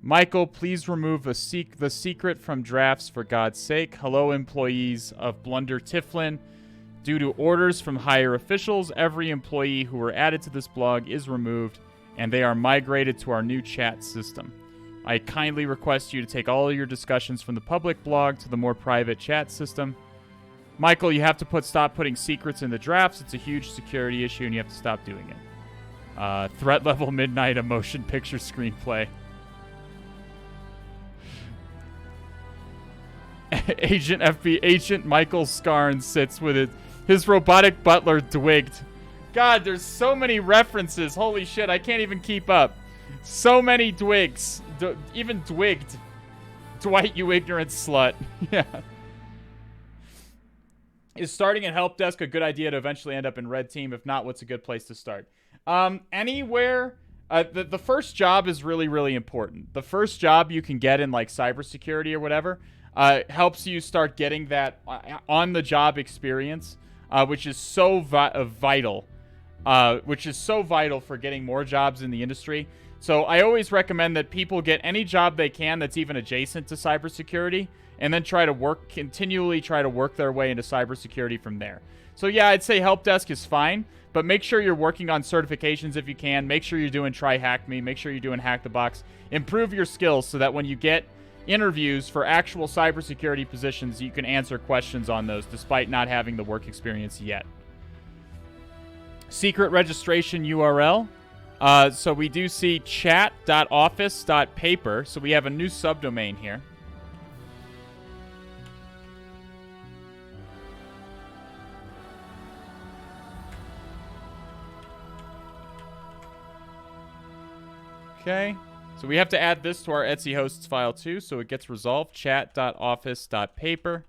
Michael, please remove the secret from drafts for God's sake. Hello, employees of Blunder Tiflin. Due to orders from higher officials, every employee who were added to this blog is removed, and they are migrated to our new chat system. I kindly request you to take all of your discussions from the public blog to the more private chat system. Michael, you have to stop putting secrets in the drafts. It's a huge security issue, and you have to stop doing it. Threat level midnight, a motion picture screenplay. Agent Michael Scarn sits with his robotic butler Dwigged. God, there's so many references. Holy shit, I can't even keep up. So many Dwigs. Even Dwigged. Dwight, you ignorant slut. Yeah. Is starting at Help Desk a good idea to eventually end up in Red Team? If not, what's a good place to start? Anywhere. The first job is really, really important. The first job you can get in, like, cybersecurity or whatever, helps you start getting that on-the-job experience, which is so vital. Which is so vital for getting more jobs in the industry. So I always recommend that people get any job they can that's even adjacent to cybersecurity, and then continually try to work their way into cybersecurity from there. So yeah, I'd say Help Desk is fine, but make sure you're working on certifications if you can. Make sure you're doing Try Hack Me. Make sure you're doing Hack the Box. Improve your skills so that when you get interviews for actual cybersecurity positions, you can answer questions on those despite not having the work experience yet. Secret registration URL. So we do see chat.office.paper. So we have a new subdomain here. Okay. So we have to add this to our Etsy hosts file too, so it gets resolved. Chat.office.paper.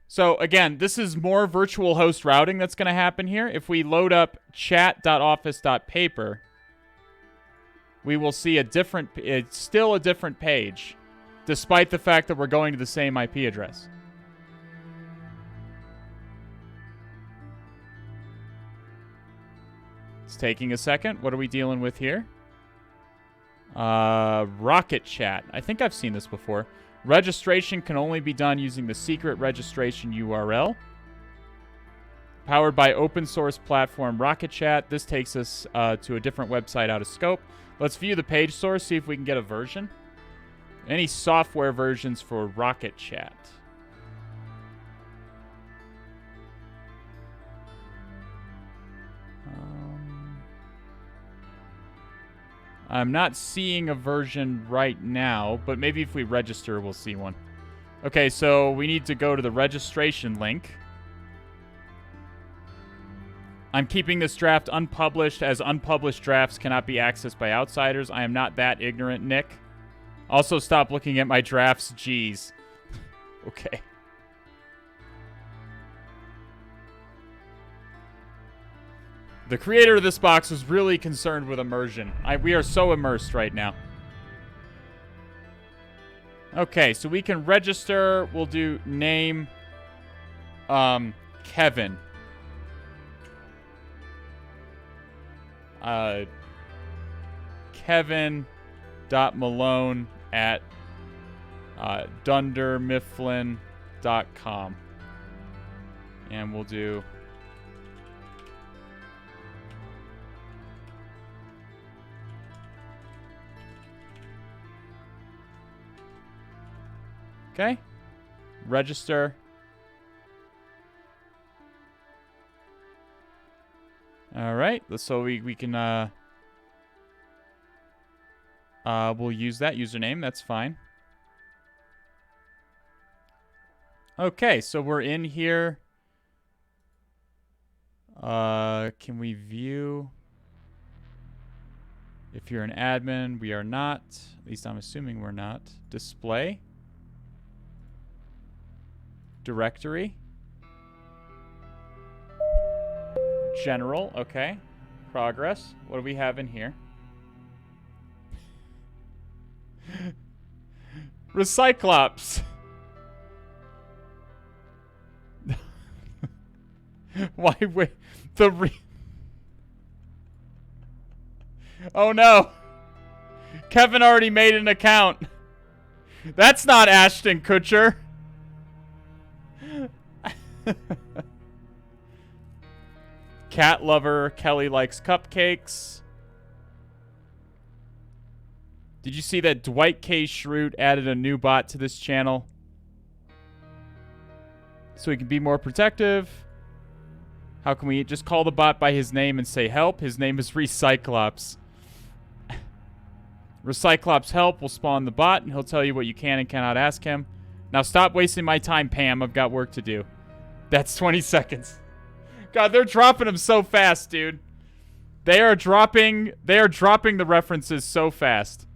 So again, this is more virtual host routing that's going to happen here. If we load up chat.office.paper, we will see it's still a different page, despite the fact that we're going to the same IP address. It's taking a second. What are we dealing with here? Rocket chat. I think I've seen this before. Registration can only be done using the secret registration URL. Powered by open source platform Rocket Chat. This takes us to a different website out of scope. Let's view the page source, see if we can get a version. Any software versions for Rocket Chat? I'm not seeing a version right now, but maybe if we register, we'll see one. Okay, so we need to go to the registration link. I'm keeping this draft unpublished, as unpublished drafts cannot be accessed by outsiders. I am not that ignorant, Nick. Also, stop looking at my drafts. Jeez. Okay. The creator of this box was really concerned with immersion. We are so immersed right now. Okay, so we can register. We'll do name Kevin. Kevin.Malone at dundermifflin.com. And we'll do... Okay. Register. All right. So we can we'll use that username. That's fine. Okay, so we're in here. Can we view? If you're an admin, we are not. At least I'm assuming we're not. Display. Directory. General, okay. Progress. What do we have in here? Recyclops. Why wait? Oh no. Kevin already made an account. That's not Ashton Kutcher. Cat lover. Kelly likes cupcakes. Did you see that Dwight K. Schrute added a new bot to this channel? So he can be more protective. How can we just call the bot by his name and say help? His name is Recyclops. Recyclops help will spawn the bot and he'll tell you what you can and cannot ask him. Now stop wasting my time, Pam. I've got work to do. That's 20 seconds. God, they're dropping them so fast, dude. They are dropping the references so fast.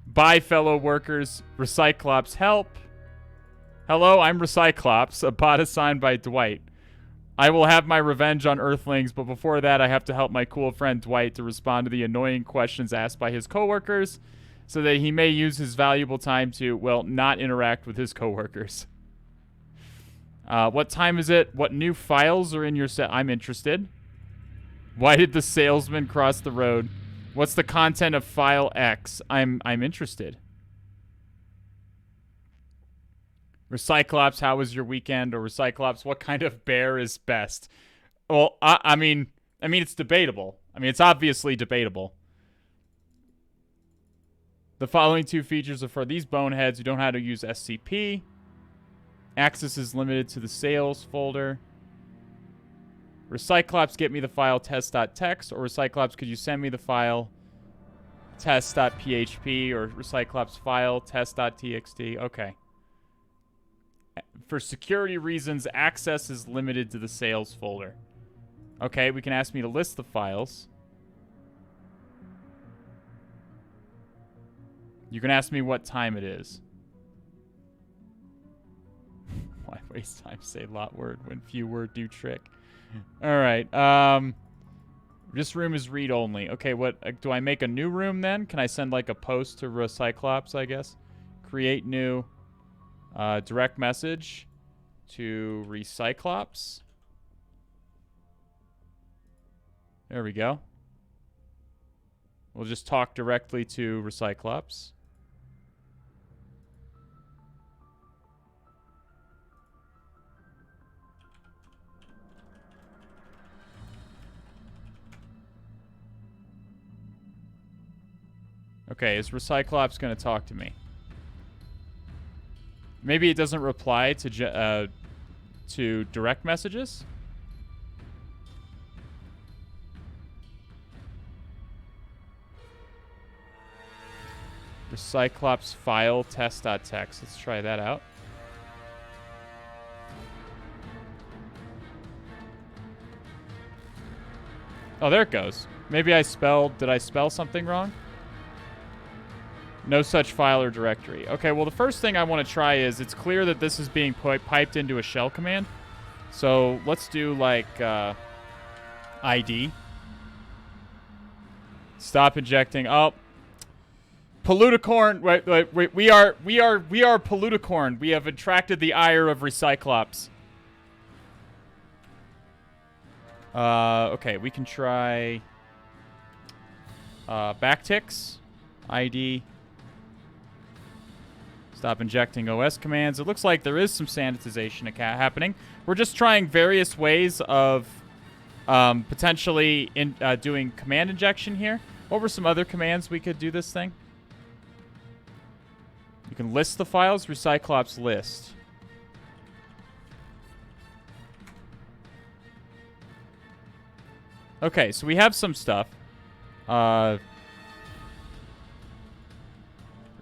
Bye, fellow workers. Recyclops help. Hello, I'm Recyclops, a bot assigned by Dwight. I will have my revenge on Earthlings, but before that, I have to help my cool friend Dwight to respond to the annoying questions asked by his coworkers, so that he may use his valuable time to, well, not interact with his coworkers. What time is it? What new files are in your set? I'm interested. Why did the salesman cross the road? What's the content of file X? I'm interested. Recyclops, how was your weekend? Or Recyclops, what kind of bear is best? Well, I mean, it's debatable. I mean, it's obviously debatable. The following two features are for these boneheads who don't know how to use SCP. Access is limited to the sales folder. Recyclops, get me the file test.txt, or Recyclops, could you send me the file test.php, or Recyclops file test.txt? Okay. For security reasons, access is limited to the sales folder. Okay, we can ask me to list the files. You can ask me what time it is. Why waste time? Say lot word when few word do trick. All right. This room is read only. Okay, what do I make a new room then? Can I send like a post to Recyclops, I guess? Create new direct message to Recyclops. There we go. We'll just talk directly to Recyclops. Okay, is Recyclops going to talk to me? Maybe it doesn't reply to direct messages? Recyclops file test.txt. Let's try that out. Oh, there it goes. Maybe did I spell something wrong? No such file or directory. Okay, well, the first thing I want to try is, it's clear that this is being piped into a shell command. So let's do, like, ID. Stop injecting. Oh. Polluticorn. Wait. We are Polluticorn. We have attracted the ire of Recyclops. Okay, we can try backticks. ID. Stop injecting OS commands. It looks like there is some sanitization happening. We're just trying various ways of potentially doing command injection here. What were some other commands we could do this thing? You can list the files. Recyclops list. Okay, so we have some stuff.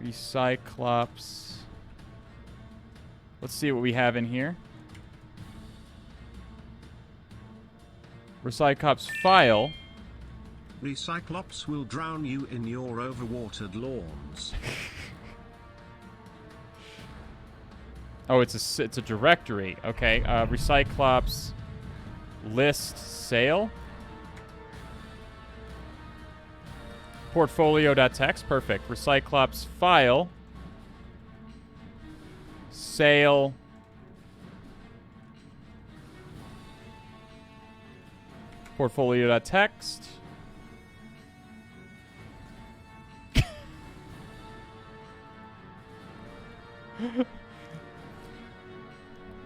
Recyclops. Let's see what we have in here. Recyclops file. Recyclops will drown you in your overwatered lawns. Oh, it's a directory. Okay, Recyclops list sale. Portfolio.txt, perfect. Recyclops file. Sale. Portfolio.txt.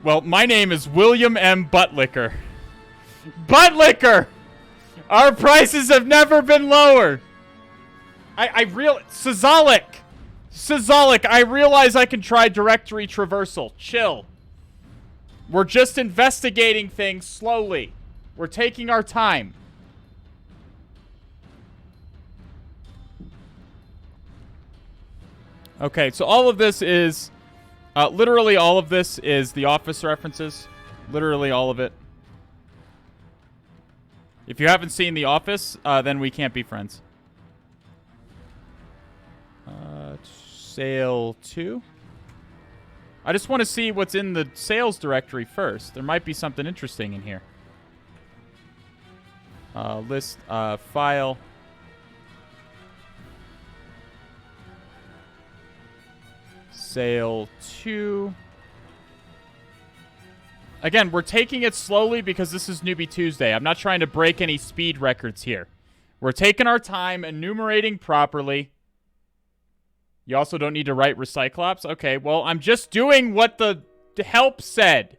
Well, my name is William M. Buttlicker. Buttlicker! Our prices have never been lower. Sazolic, I realize I can try directory traversal. Chill. We're just investigating things slowly. We're taking our time. Okay, so all of this is... literally all of this is the Office references. Literally all of it. If you haven't seen The Office, then we can't be friends. Sale 2. I just want to see what's in the sales directory first. There might be something interesting in here. List, file. Sale 2. Again, we're taking it slowly because this is Newbie Tuesday. I'm not trying to break any speed records here. We're taking our time, enumerating properly. You also don't need to write Recyclops? Okay, well, I'm just doing what the help said.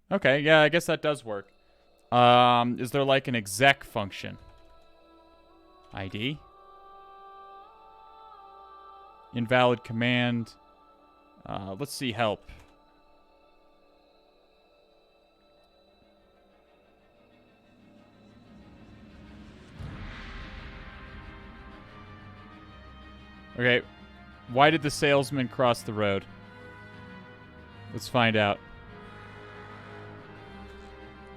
Okay, yeah, I guess that does work. Is there like an exec function? ID? Invalid command. Let's see, help. Okay, why did the salesman cross the road? Let's find out.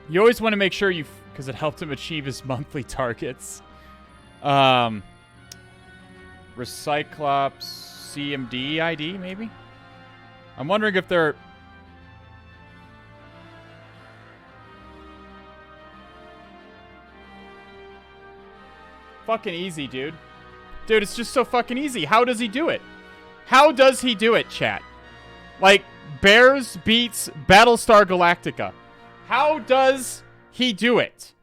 You always want to make sure because it helped him achieve his monthly targets. Recyclops CMD ID, maybe? I'm wondering if they're... Fucking easy, dude. Dude, it's just so fucking easy. How does he do it? How does he do it, chat? Like, Bears beats Battlestar Galactica. How does he do it?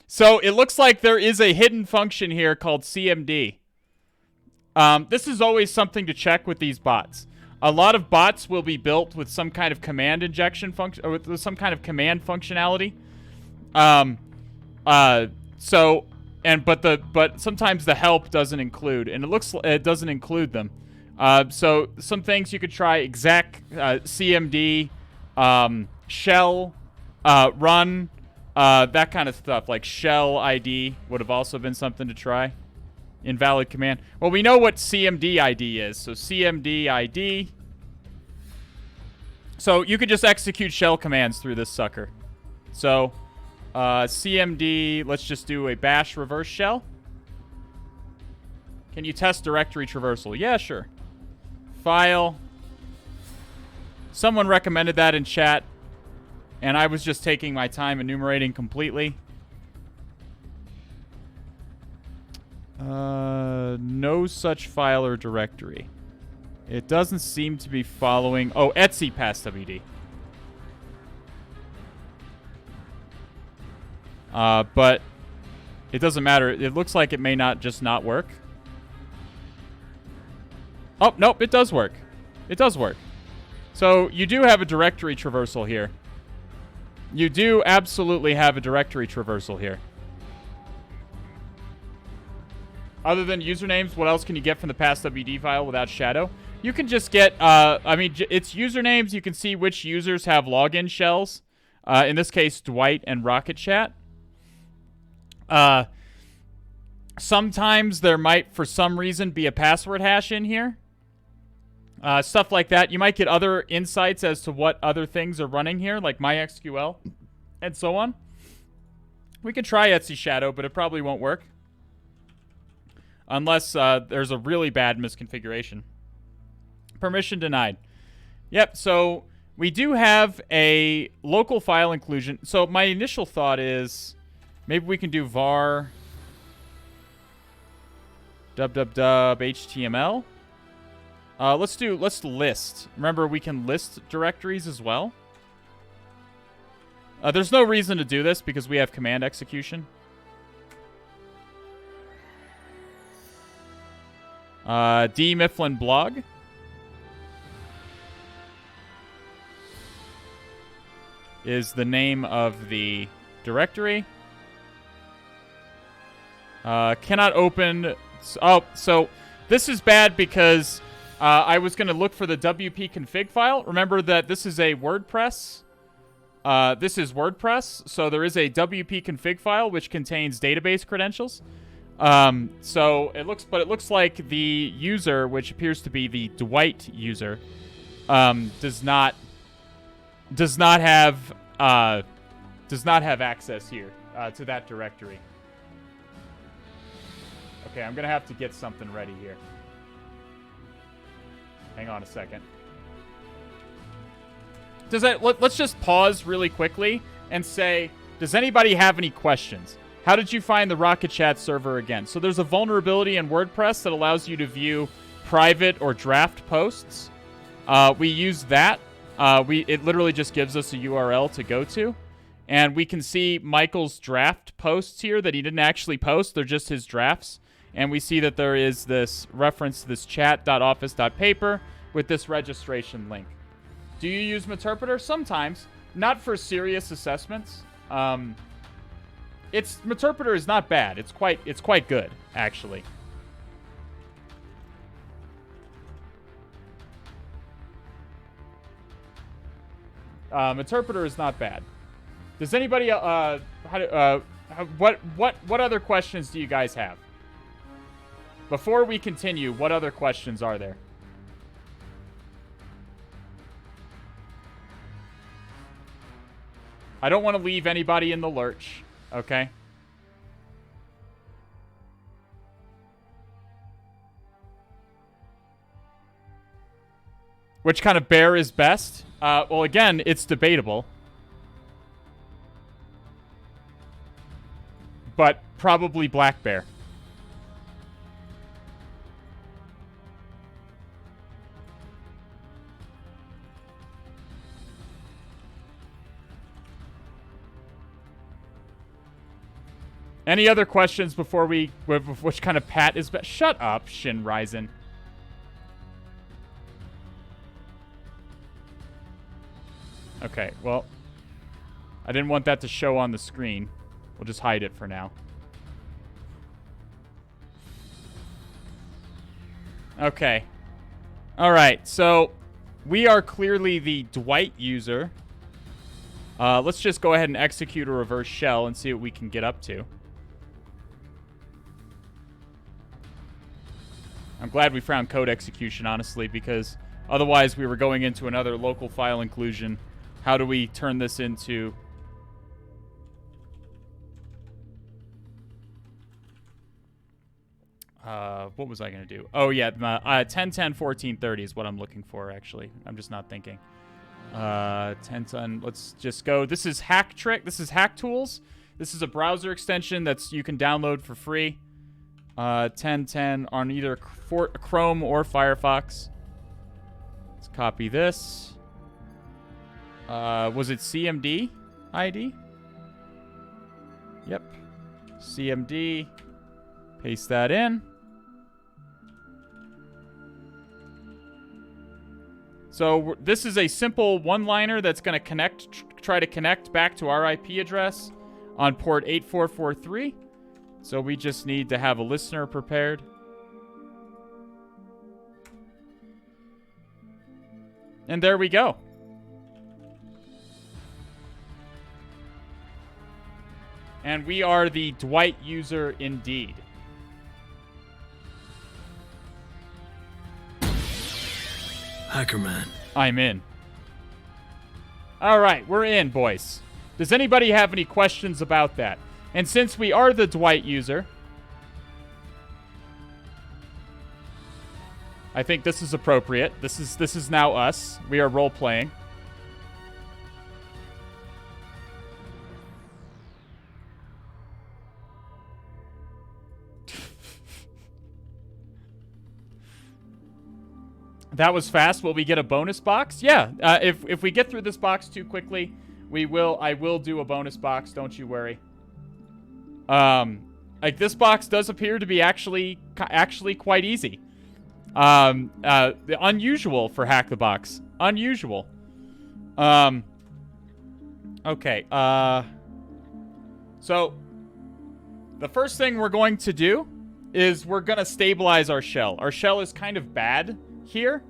So, it looks like there is a hidden function here called CMD. This is always something to check with these bots. A lot of bots will be built with some kind of command injection function, or with some kind of command functionality. But sometimes the help doesn't include, and it doesn't include them. So some things you could try: exec, CMD, shell, run, that kind of stuff. Like shell ID would have also been something to try. Invalid command. Well, we know what CMD ID is. So CMD ID. So you could just execute shell commands through this sucker. So CMD, let's just do a bash reverse shell. Can you test directory traversal? Yeah, sure. File. Someone recommended that in chat, and I was just taking my time enumerating completely. No such file or directory. It doesn't seem to be following... Oh, Etsy passed WD. But it doesn't matter. It looks like it may not work. Oh, nope, it does work. It does work. So you do have a directory traversal here. You do absolutely have a directory traversal here. Other than usernames, what else can you get from the past WD file without shadow? You can just get, it's usernames. You can see which users have login shells. In this case, Dwight and Rocket Chat. Sometimes there might, for some reason, be a password hash in here. Stuff like that. You might get other insights as to what other things are running here, like MySQL and so on. We could try Etsy Shadow, but it probably won't work. Unless there's a really bad misconfiguration. Permission denied. Yep, so we do have a local file inclusion. So my initial thought is maybe we can do var html. Let's list. Remember, we can list directories as well. There's no reason to do this because we have command execution. D Mifflin blog. Is the name of the directory. Cannot open. Oh, so this is bad because I was going to look for the WP config file. Remember that this is a WordPress. This is WordPress, so there is a WP config file which contains database credentials. So it looks like the user, which appears to be the Dwight user, does not have access here to that directory. Okay, I'm gonna have to get something ready here. Hang on a second. Let's just pause really quickly and say, does anybody have any questions? How did you find the Rocket Chat server again? So there's a vulnerability in WordPress that allows you to view private or draft posts. We use that. It literally just gives us a URL to go to. And we can see Michael's draft posts here that he didn't actually post. They're just his drafts. And we see that there is this reference to this chat.office.paper with this registration link. Do you use Meterpreter? Sometimes. Not for serious assessments. Meterpreter is not bad. It's quite good, actually. Meterpreter is not bad. Does anybody what other questions do you guys have? Before we continue, what other questions are there? I don't want to leave anybody in the lurch, okay? Which kind of bear is best? Well, again, it's debatable. But probably black bear. Any other questions before we... Which kind of pat is best? Shut up, Shin Ryzen. Okay, well... I didn't want that to show on the screen. We'll just hide it for now. Okay. Alright, so... We are clearly the Dwight user. Let's just go ahead and execute a reverse shell and see what we can get up to. I'm glad we found code execution, honestly, because otherwise we were going into another local file inclusion. How do we turn this into... what was I going to do? Oh, yeah, 10.10.14.30 is what I'm looking for, actually. I'm just not thinking. 10.10, let's just go. This is Hack Trick. This is Hack Tools. This is a browser extension that's you can download for free. 10.10 on either Chrome or Firefox. Let's copy this. Was it CMD ID? Yep. CMD. Paste that in. So this is a simple one-liner that's going to try to connect back to our IP address on port 8443. So we just need to have a listener prepared. And there we go. And we are the Dwight user indeed. Hackerman. I'm in. All right, we're in, boys. Does anybody have any questions about that? And since we are the Dwight user, I think this is appropriate. This is now us. We are role-playing. That was fast. Will we get a bonus box? Yeah. If we get through this box too quickly, we will. I will do a bonus box. Don't you worry. Like this box does appear to be actually quite easy. Unusual for Hack the Box. Unusual. Okay. So the first thing we're going to do is we're gonna stabilize our shell. Our shell is kind of bad here.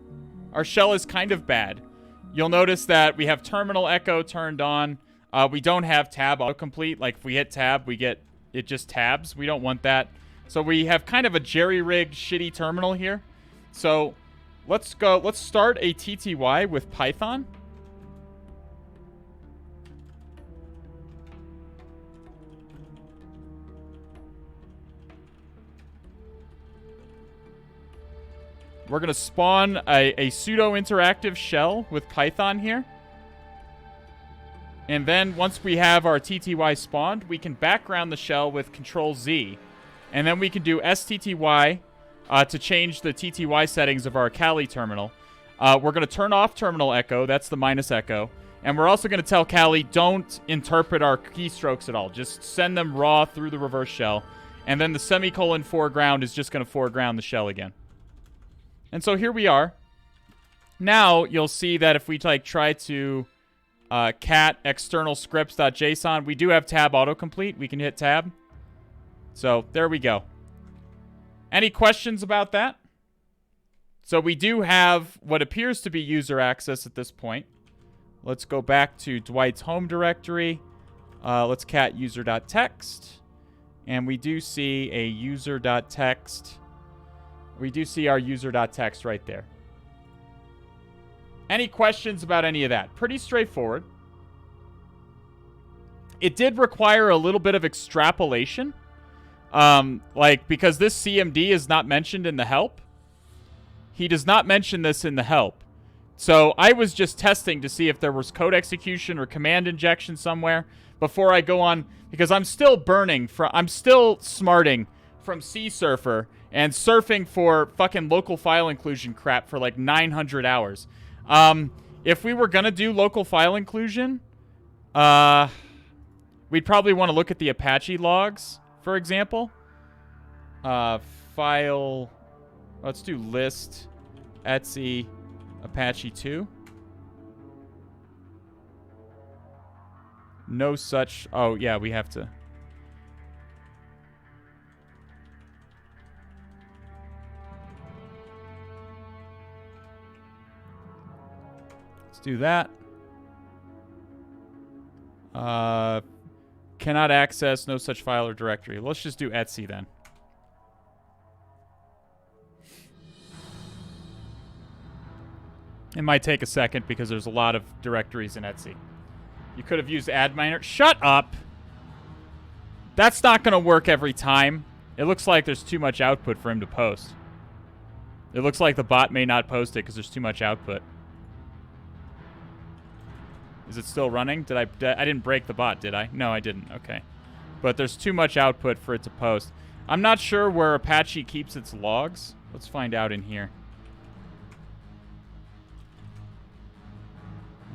Our shell is kind of bad. You'll notice that we have terminal echo turned on. We don't have tab autocomplete. Like if we hit tab, it just tabs. We don't want that. So we have kind of a jerry-rigged shitty terminal here. So let's go. Let's start a TTY with Python. We're going to spawn a pseudo-interactive shell with Python here. And then once we have our TTY spawned, we can background the shell with Control-Z. And then we can do STTY to change the TTY settings of our Kali terminal. We're going to turn off terminal echo. That's the minus echo. And we're also going to tell Kali, don't interpret our keystrokes at all. Just send them raw through the reverse shell. And then the semicolon foreground is just going to foreground the shell again. And so here we are. Now you'll see that if we try to cat external scripts.json, we do have tab autocomplete. We can hit tab. So there we go. Any questions about that? So we do have what appears to be user access at this point. Let's go back to Dwight's home directory. Let's cat user.text. And we do see a user.text. We do see our user.text right there. Any questions about any of that? Pretty straightforward. It did require a little bit of extrapolation. Because this CMD is not mentioned in the help. He does not mention this in the help. So I was just testing to see if there was code execution or command injection somewhere before I go on, because I'm still I'm still smarting from Sea Surfer and surfing for fucking local file inclusion crap for like 900 hours. If we were gonna do local file inclusion, we'd probably want to look at the Apache logs for example. File, let's do list Etsy Apache 2. No such, oh yeah, we have to. Let's do that. Cannot access no such file or directory. Let's just do Etsy then. It might take a second because there's a lot of directories in Etsy. You could have used adminer. Shut up! That's not going to work every time. It looks like there's too much output for him to post. It looks like the bot may not post it because there's too much output. Is it still running? I didn't break the bot, did I? No, I didn't. Okay. But there's too much output for it to post. I'm not sure where Apache keeps its logs. Let's find out in here.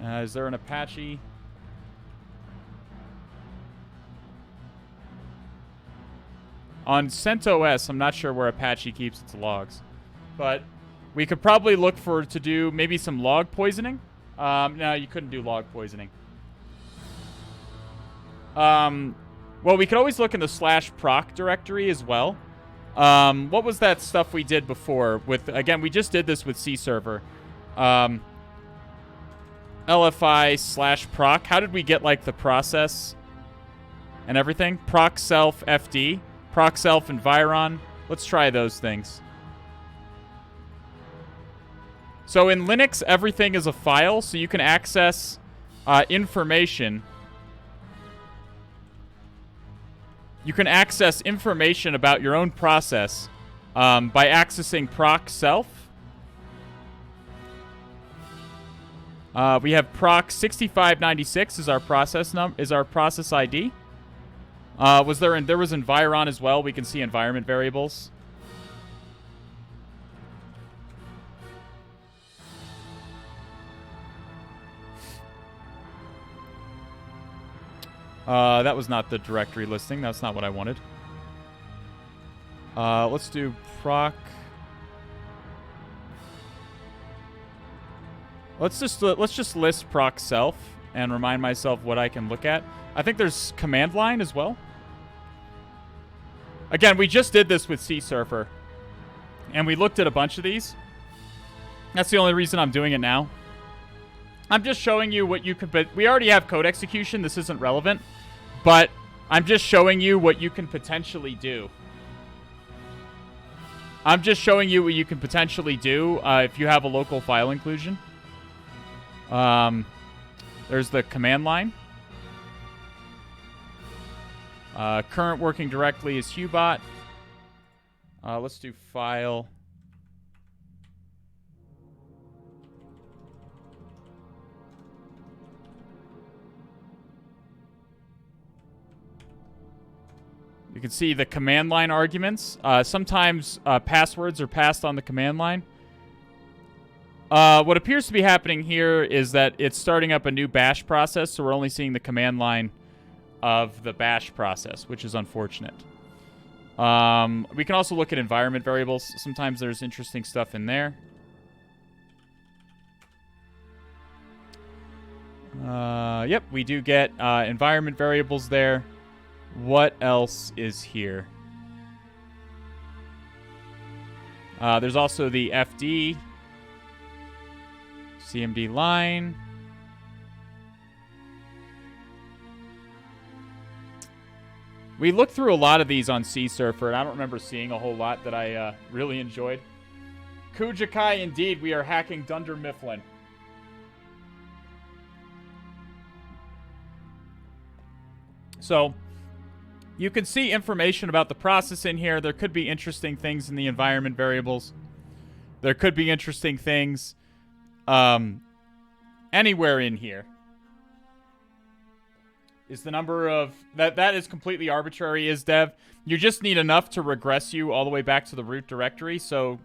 Is there an Apache? On CentOS, I'm not sure where Apache keeps its logs. But we could probably look to do maybe some log poisoning. No, you couldn't do log poisoning. Well, we could always look in the /proc directory as well. What was that stuff we did before? Again, we just did this with C server. LFI/proc. How did we get like the process and everything? Proc self FD, proc self environ. Let's try those things. So in Linux, everything is a file, so you can access information. You can access information about your own process by accessing proc self. We have proc 6596 is our process process ID. There was environ as well. We can see environment variables. That was not the directory listing. That's not what I wanted. Let's do proc. Let's just list proc self and remind myself what I can look at. I think there's command line as well. Again, we just did this with C server, and we looked at a bunch of these. That's the only reason I'm doing it now. I'm just showing you what you could, but we already have code execution. This isn't relevant, but I'm just showing you what you can potentially do. I'm just showing you what you can potentially do if you have a local file inclusion. There's the command line. Current working directly is Hubot. Let's do file. You can see the command line arguments. Sometimes passwords are passed on the command line. What appears to be happening here is that it's starting up a new bash process, so we're only seeing the command line of the bash process, which is unfortunate. We can also look at environment variables. Sometimes there's interesting stuff in there. Yep, we do get environment variables there. What else is here? There's also the FD, CMD line. We looked through a lot of these on C server, and I don't remember seeing a whole lot that I really enjoyed. Kujakai, indeed, we are hacking Dunder Mifflin. So, you can see information about the process in here. There could be interesting things in the environment variables. There could be interesting things anywhere in here. Is the number of... That is completely arbitrary, is dev. You just need enough to regress you all the way back to the root directory. So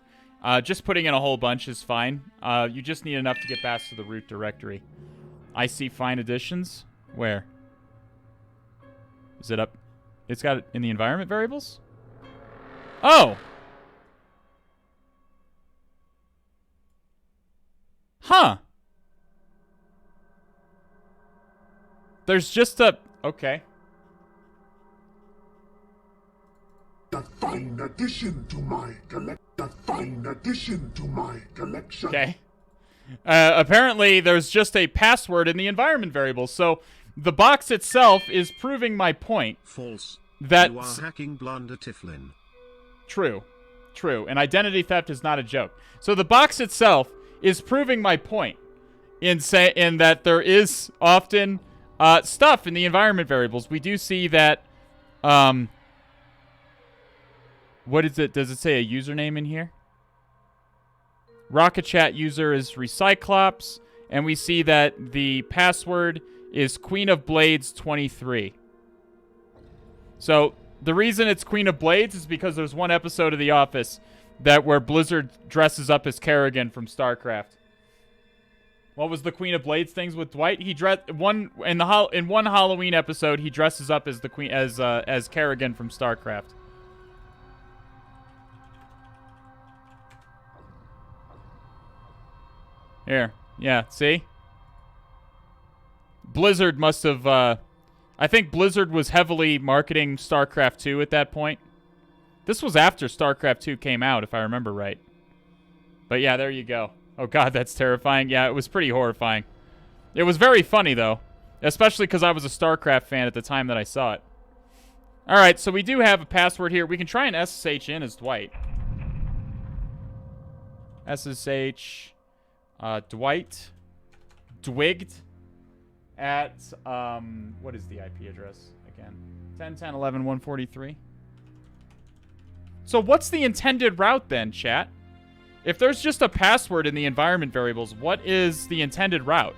just putting in a whole bunch is fine. You just need enough to get back to the root directory. I see fine additions. Where? Is it up? It's got it in the environment variables? Oh! Huh. There's just a... Okay. A fine addition to my collection. Okay. Apparently, there's just a password in the environment variable. So, the box itself is proving my point. False. That You are hacking Blunder Tiflin. True. True. And identity theft is not a joke. So, the box itself is proving my point in that there is often stuff in the environment variables. We do see that... what is it? Does it say a username in here? Rocket Chat user is Recyclops, and we see that the password is Queen of Blades 23. So the reason it's Queen of Blades is because there's one episode of The Office where Blizzard dresses up as Kerrigan from StarCraft. What was the Queen of Blades things with Dwight? He dressed in one Halloween episode. He dresses up as the Queen as Kerrigan from StarCraft. Here. Yeah, see? Blizzard must have, I think Blizzard was heavily marketing StarCraft 2 at that point. This was after StarCraft 2 came out, if I remember right. But yeah, there you go. Oh god, that's terrifying. Yeah, it was pretty horrifying. It was very funny, though. Especially because I was a StarCraft fan at the time that I saw it. Alright, so we do have a password here. We can try and SSH in as Dwight. SSH... Dwight Dwigged at, what is the IP address again? 10.10.11.143. So what's the intended route then, chat? If there's just a password in the environment variables, what is the intended route?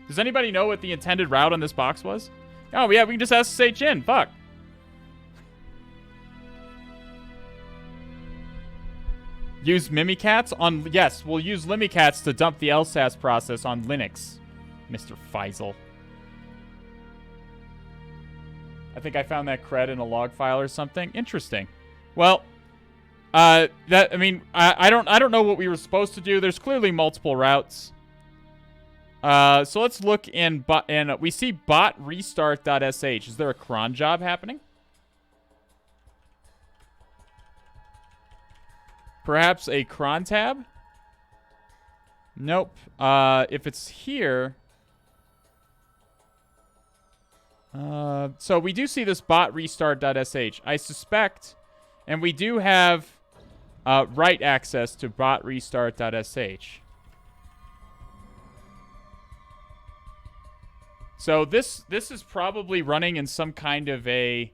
Does anybody know what the intended route on this box was? Oh, yeah, we can just SSH in. Fuck. Use Mimikatz on... Yes, we'll use Mimikatz to dump the LSAS process on Linux, Mr. Faisal. I think I found that cred in a log file or something. Interesting. Well, I don't know what we were supposed to do. There's clearly multiple routes. So let's look in... we see bot restart.sh. Is there a cron job happening? Perhaps a cron tab? Nope. If it's here... so we do see this bot restart.sh. I suspect, and we do have write access to bot restart.sh. So this is probably running in some kind of a...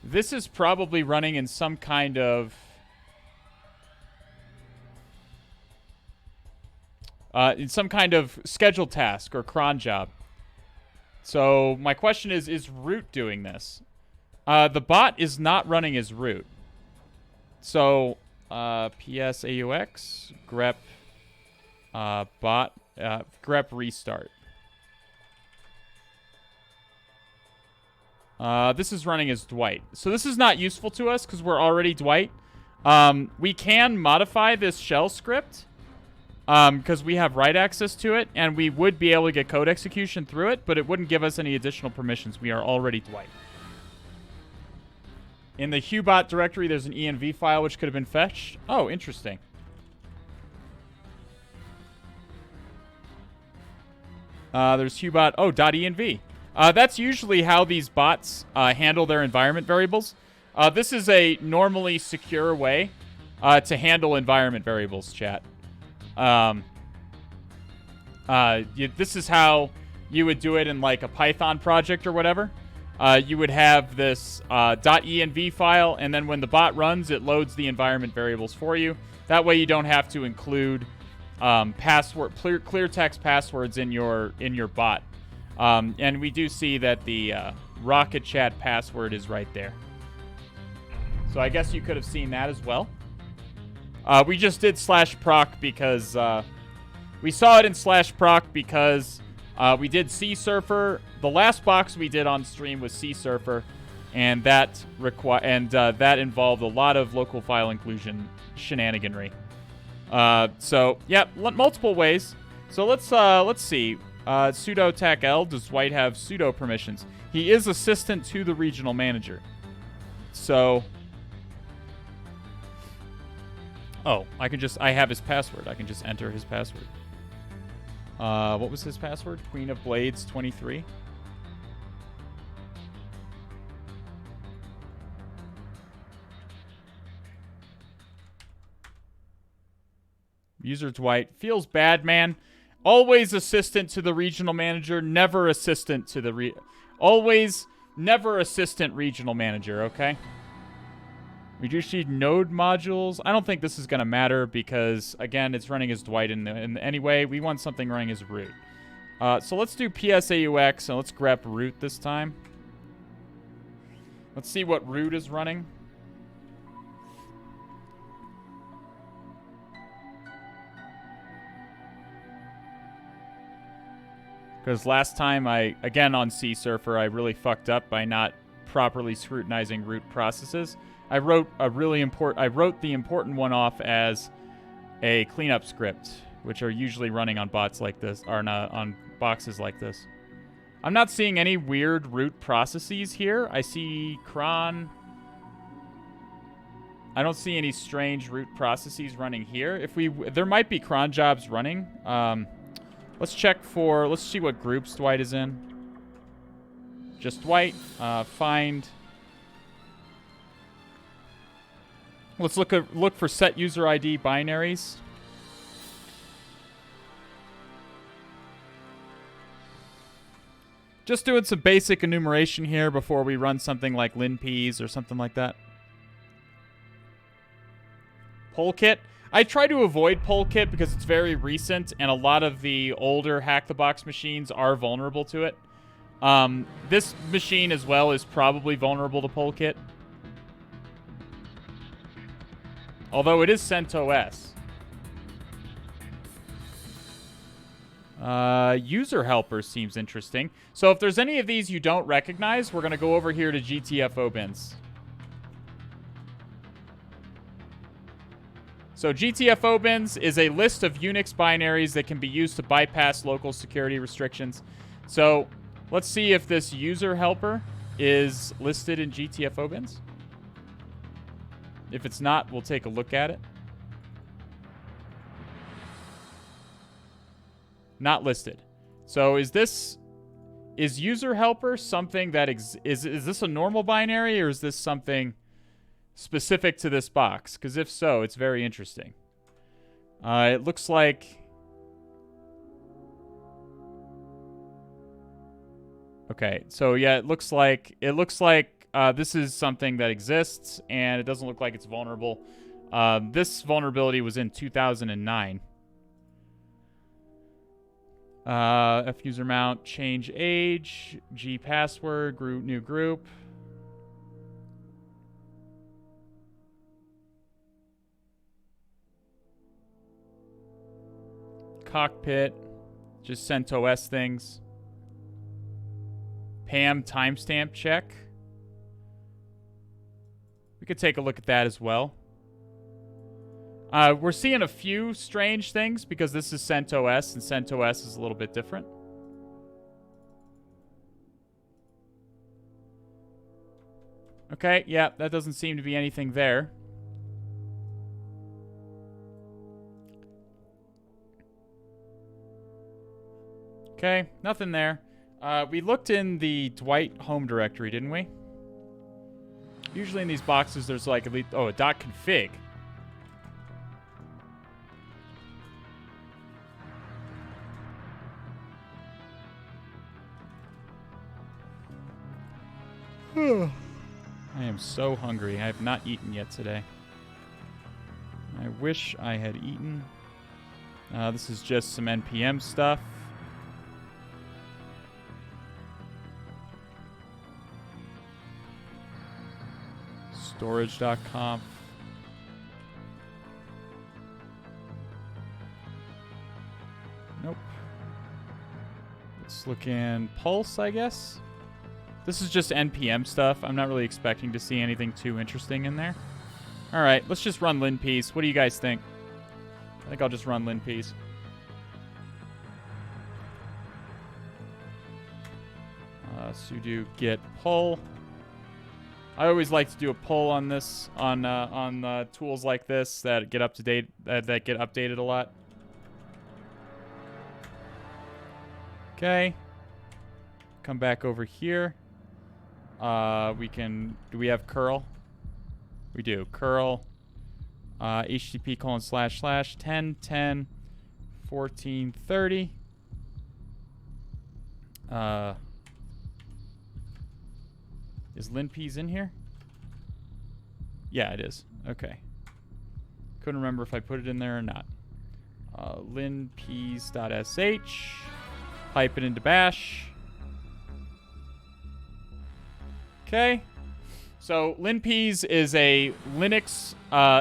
This is probably running in some kind of... scheduled task or cron job. So my question is root doing this? The bot is not running as root. So ps aux grep bot grep restart. This is running as Dwight. So this is not useful to us because we're already Dwight. We can modify this shell script because we have write access to it, and we would be able to get code execution through it, but it wouldn't give us any additional permissions. We are already Dwight. In the Hubot directory, there's an env file which could have been fetched. Oh, interesting. There's Hubot. Oh, .env. That's usually how these bots handle their environment variables. This is a normally secure way to handle environment variables, chat. This is how you would do it in like a Python project or whatever. You would have this .env file, and then when the bot runs, it loads the environment variables for you. That way you don't have to include clear text passwords in your bot. And we do see that the Rocket Chat password is right there. So I guess you could have seen that as well. We just did /proc because we saw it in /proc because we did Sea Surfer. The last box we did on stream was Sea Surfer, and that that involved a lot of local file inclusion shenaniganry. So yeah, multiple ways. So let's see. Sudo tac L. Does White have sudo permissions? He is assistant to the regional manager. So. Oh, I have his password. I can just enter his password. What was his password? Queen of Blades 23. User Dwight. Feels bad, man. Always assistant to the regional manager, never assistant to the never assistant regional manager, okay? We do see node modules. I don't think this is going to matter because, again, it's running as Dwight in anyway. We want something running as root. So let's do PSAUX, and let's grep root this time. Let's see what root is running. Because last time again on Sea Surfer, I really fucked up by not properly scrutinizing root processes. I wrote the important one off as a cleanup script, which are usually running on bots like this, or not on boxes like this. I'm not seeing any weird root processes here. I see cron. I don't see any strange root processes running here. There might be cron jobs running. Let's see what groups Dwight is in. Just Dwight. Find. Let's look for set user ID binaries. Just doing some basic enumeration here before we run something like linps or something like that. Polkit. I try to avoid Polkit because it's very recent and a lot of the older HacktheBox machines are vulnerable to it. This machine as well is probably vulnerable to Polkit. Although it is CentOS. User helper seems interesting. So if there's any of these you don't recognize, we're going to go over here to GTFO bins. So GTFO bins is a list of Unix binaries that can be used to bypass local security restrictions. So let's see if this user helper is listed in GTFO bins. If it's not, we'll take a look at it. Not listed. So is user helper something that is this a normal binary or is this something specific to this box? Because if so, it's very interesting. It looks like okay. So yeah, it looks like this is something that exists, and it doesn't look like it's vulnerable. This vulnerability was in 2009. Fuser mount, change age, G password, group, new group. Cockpit, just CentOS things. PAM timestamp check. We could take a look at that as well. We're seeing a few strange things because this is CentOS, and CentOS is a little bit different. Okay, yeah, that doesn't seem to be anything there. Okay, nothing there. We looked in the Dwight home directory, didn't we? Usually in these boxes, there's like at least... Oh, a .config. I am so hungry. I have not eaten yet today. I wish I had eaten. This is just some NPM stuff. Storage.conf. Nope. Let's look in Pulse, I guess. This is just NPM stuff. I'm not really expecting to see anything too interesting in there. All right, let's just run Lin Peace. What do you guys think? I think I'll just run Lin Peace. Sudo git pull. I always like to do a pull on this, on tools like this that get up to date, that get updated a lot. Okay. Come back over here. We can. Do we have curl? We do. Curl. HTTP://1010 1430. Is LinPeas in here? Yeah, it is. Okay. Couldn't remember if I put it in there or not. linpeas.sh. Pipe it into bash. Okay. So linpeas is a Linux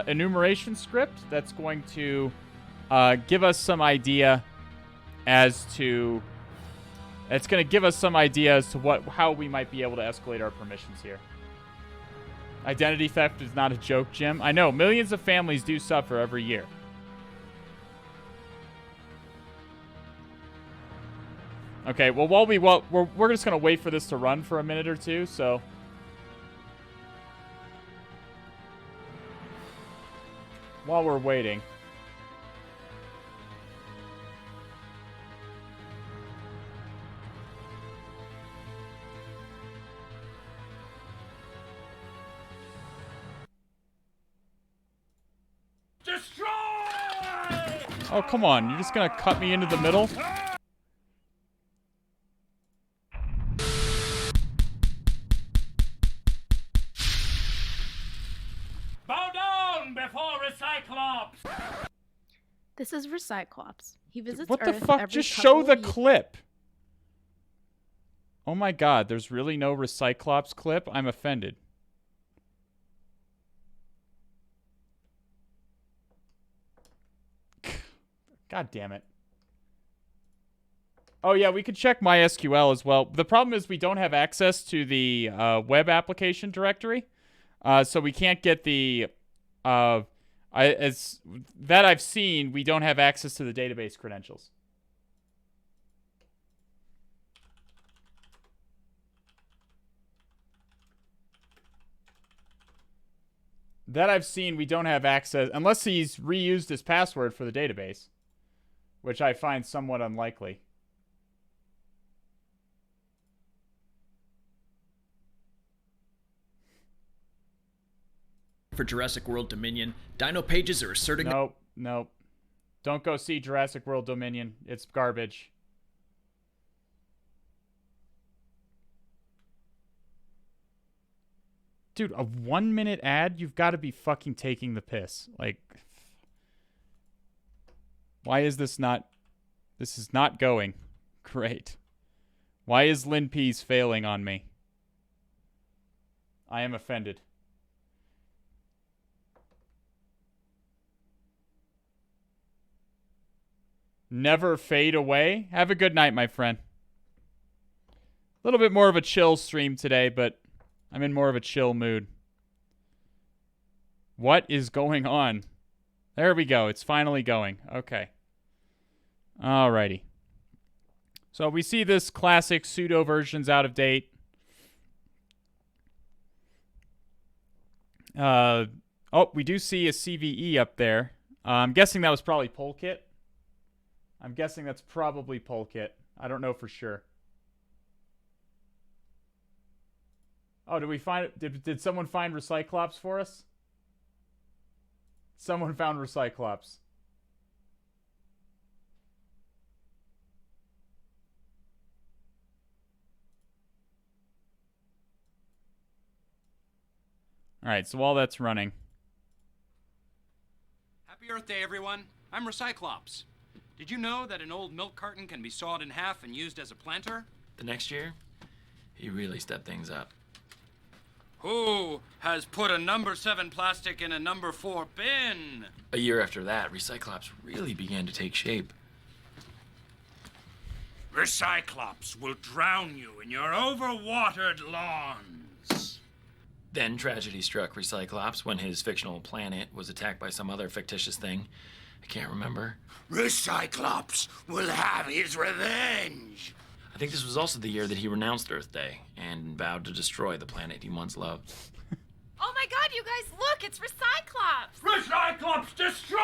enumeration script that's going to give us some idea as to... It's going to give us some idea as to how we might be able to escalate our permissions here. Identity theft is not a joke, Jim. I know, millions of families do suffer every year. Okay, well, we're just going to wait for this to run for a minute or two, so... While we're waiting... Destroy! Oh, come on. You're just going to cut me into the middle? Bow down before Recyclops! This is Recyclops. He visits What the Earth fuck? every Just couple show the of years. clip. Oh my god, there's really no Recyclops clip? I'm offended. God damn it. Oh yeah, we could check MySQL as well. The problem is we don't have access to the web application directory. So we can't get the... as that I've seen, we don't have access to the database credentials. That I've seen, we don't have access, unless he's reused his password for the database, which I find somewhat unlikely. For Jurassic World Dominion, Dino Pages are asserting... Nope, nope. Don't go see Jurassic World Dominion. It's garbage. Dude, a 1-minute ad? You've got to be fucking taking the piss. Like, why is this not... This is not going. Great. Why is LinPeas failing on me? I am offended. Never fade away. Have a good night, my friend. A little bit more of a chill stream today, but I'm in more of a chill mood. What is going on? There we go. It's finally going. Okay. Alrighty. So we see this classic pseudo version's out of date. Oh, we do see a CVE up there. I'm guessing that was probably Polkit. I'm guessing that's probably Polkit. I don't know for sure. Oh, did we find... Did someone find Recyclops for us? Someone found Recyclops. Alright, so while that's running... Happy Earth Day, everyone. I'm Recyclops. Did you know that an old milk carton can be sawed in half and used as a planter? The next year, he really stepped things up. Who has put a number 7 plastic in a number 4 bin? A year after that, Recyclops really began to take shape. Recyclops will drown you in your overwatered lawns. Then tragedy struck Recyclops when his fictional planet was attacked by some other fictitious thing. I can't remember. Recyclops will have his revenge. I think this was also the year that he renounced Earth Day and vowed to destroy the planet he once loved. Oh my god, you guys, look, it's Recyclops! Recyclops destroy!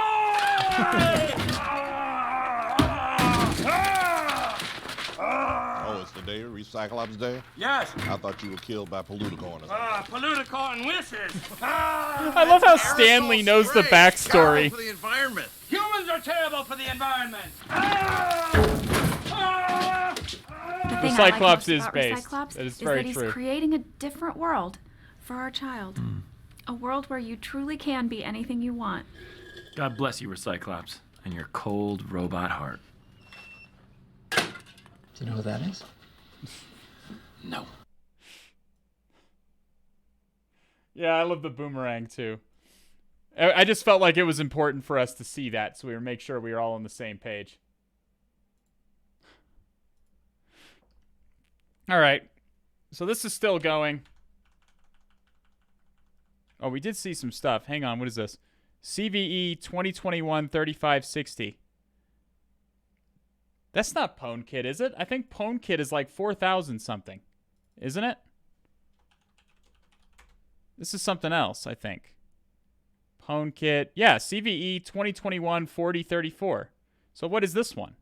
Oh, it's the day, Recyclops Day? Yes. I thought you were killed by Polluticorn. Polluticorn wishes. I love how Stanley knows the backstory. For the environment. Humans are terrible for the environment. The thing Recyclops I like most is about based. Recyclops That is is very that he's true. creating a different world for our child. A world where you truly can be anything you want. God bless you, Recyclops, and your cold robot heart. Do you know who that is? No. Yeah, I love the boomerang too. I just felt like it was important for us to see that, so we would make sure we were all on the same page. All right. So this is still going. Oh, we did see some stuff. Hang on, what is this? CVE 2021-3560. That's not Pwn Kit, is it? I think Pwn Kit is like 4,000 something. Isn't it? This is something else, I think. Pwn Kit. Yeah, CVE 2021-4034. So what is this one?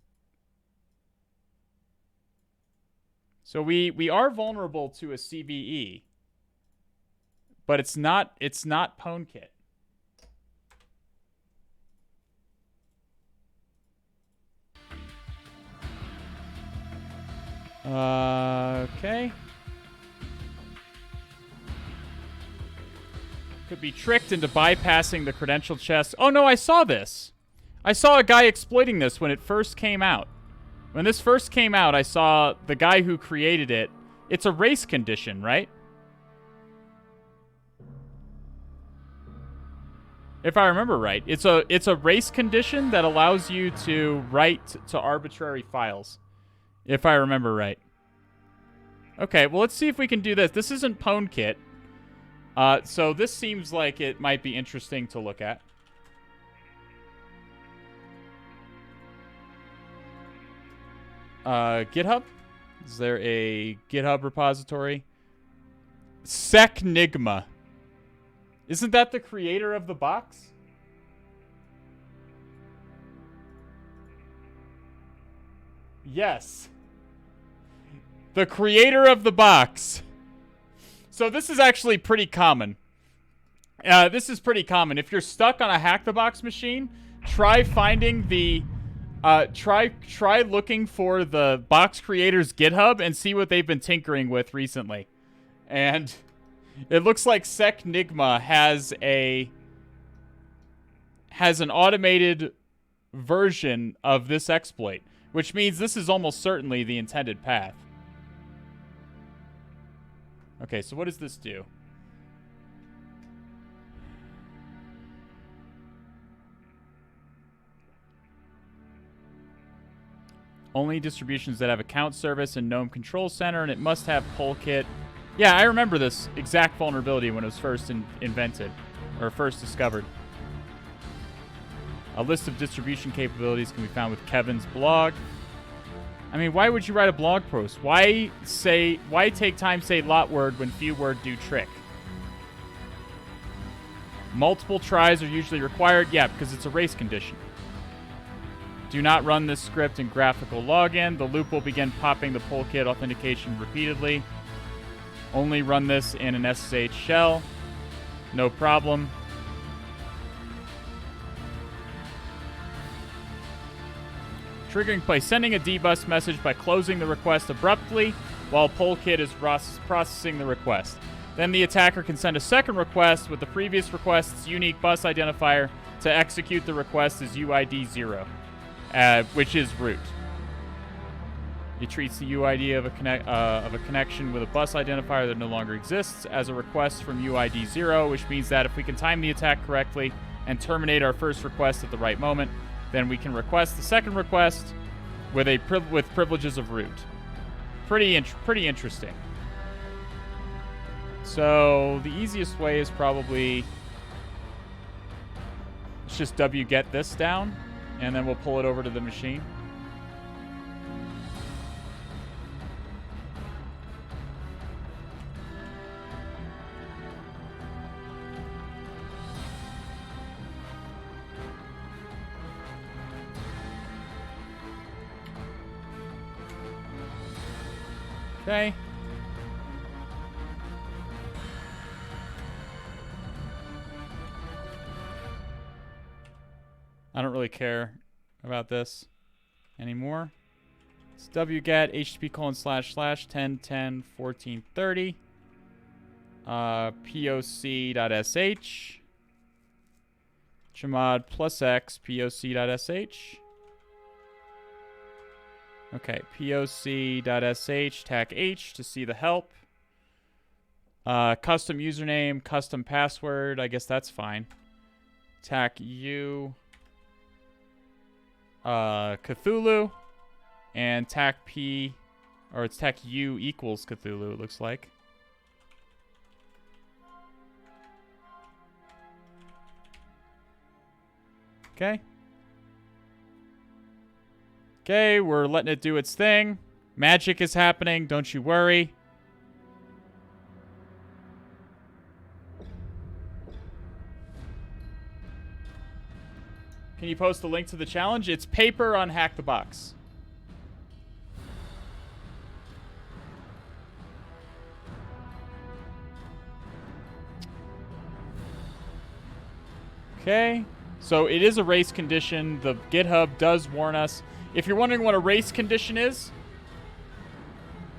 So we are vulnerable to a CVE. But it's not Pwn Kit. Okay. Could be tricked into bypassing the credential chest. Oh no, I saw this. I saw a guy exploiting this when it first came out. When this first came out, I saw the guy who created it. It's a race condition, right? If I remember right. It's a race condition that allows you to write to arbitrary files. If I remember right. Okay, well, let's see if we can do this. This isn't Pwn Kit. So this seems like it might be interesting to look at. GitHub? Is there a GitHub repository? Secnigma. Isn't that the creator of the box? Yes. The creator of the box. So this is actually pretty common. This is pretty common. If you're stuck on a HacktheBox machine, try finding the... try looking for the box creator's GitHub and see what they've been tinkering with recently. And it looks like Secnigma has an automated version of this exploit, which means this is almost certainly the intended path. Okay, so what does this do? Only distributions that have account service and GNOME Control Center, and it must have Polkit. Yeah, I remember this exact vulnerability when it was first invented, or first discovered. A list of distribution capabilities can be found with Kevin's blog. I mean, why would you write a blog post? Why take time say lot word when few word do trick? Multiple tries are usually required. Yeah, because it's a race condition. Do not run this script in graphical login. The loop will begin popping the Polkit authentication repeatedly. Only run this in an SSH shell. No problem. Triggering by sending a dbus message by closing the request abruptly while Polkit is processing the request. Then the attacker can send a second request with the previous request's unique bus identifier to execute the request as UID 0, which is root. It treats the UID of a connection with a bus identifier that no longer exists as a request from UID 0, which means that if we can time the attack correctly and terminate our first request at the right moment, then we can request the second request with privileges of root. Pretty interesting. So the easiest way is probably let's just get this down, and then we'll pull it over to the machine. Okay. I don't really care about this anymore. It's wget http://10101430 poc.sh chmod +x poc.sh. Okay, poc.sh, tac h to see the help. Custom username, custom password, I guess that's fine. Tac u, Cthulhu, and tac p, or it's tac u equals Cthulhu, it looks like. Okay. Okay, we're letting it do its thing. Magic is happening, don't you worry. Can you post a link to the challenge? It's paper on Hack the Box. Okay, so it is a race condition. The GitHub does warn us. If you're wondering what a race condition is,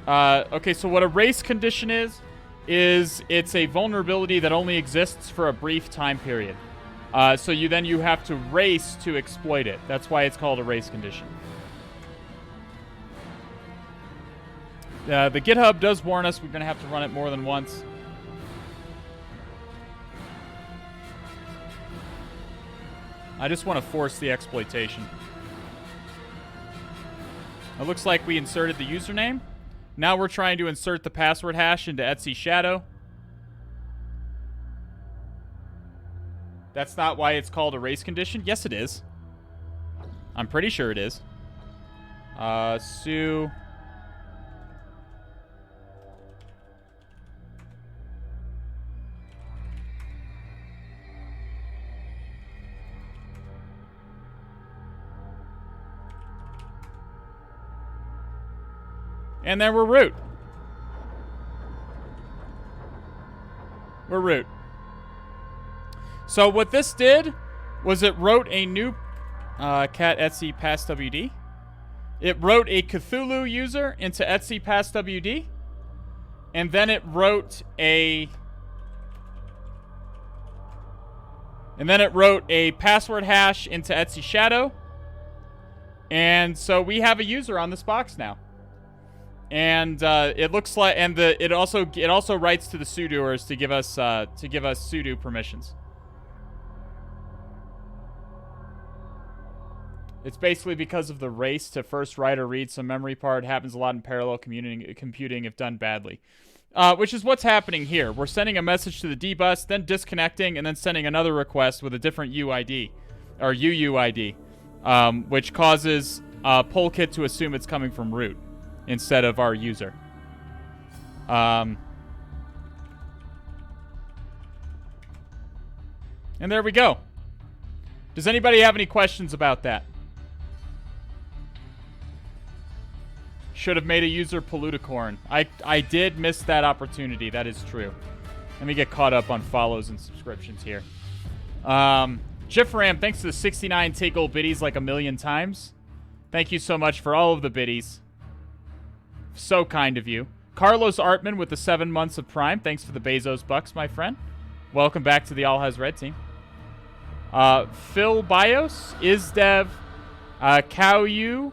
okay, so what a race condition is it's a vulnerability that only exists for a brief time period. So you have to race to exploit it. That's why it's called a race condition. The GitHub does warn us we're going to have to run it more than once. I just want to force the exploitation. It looks like we inserted the username. Now we're trying to insert the password hash into Etsy Shadow. That's not why it's called a race condition? Yes, it is. I'm pretty sure it is. Sue. And then we're root. We're root. So what this did was it wrote a new cat Etsy passwd. It wrote a Cthulhu user into Etsy passwd, and then it wrote a password hash into Etsy Shadow. And so we have a user on this box now. And it looks like, and it also writes to the sudoers to give us sudo permissions. It's basically because of the race to first write or read some memory part. It happens a lot in parallel computing if done badly. Which is what's happening here. We're sending a message to the dbus, then disconnecting, and then sending another request with a different UID, or UUID, which causes Polkit to assume it's coming from root instead of our user. And there we go. Does anybody have any questions about that? Should have made a user Polluticorn. I did miss that opportunity. That is true. Let me get caught up on follows and subscriptions here. Jifram, thanks to the 69 take gold biddies like a million times. Thank you so much for all of the biddies. So kind of you. Carlos Artman with the 7 months of Prime. Thanks for the Bezos bucks, my friend. Welcome back to the All Has Red team. Phil Bios, Isdev, Caillou,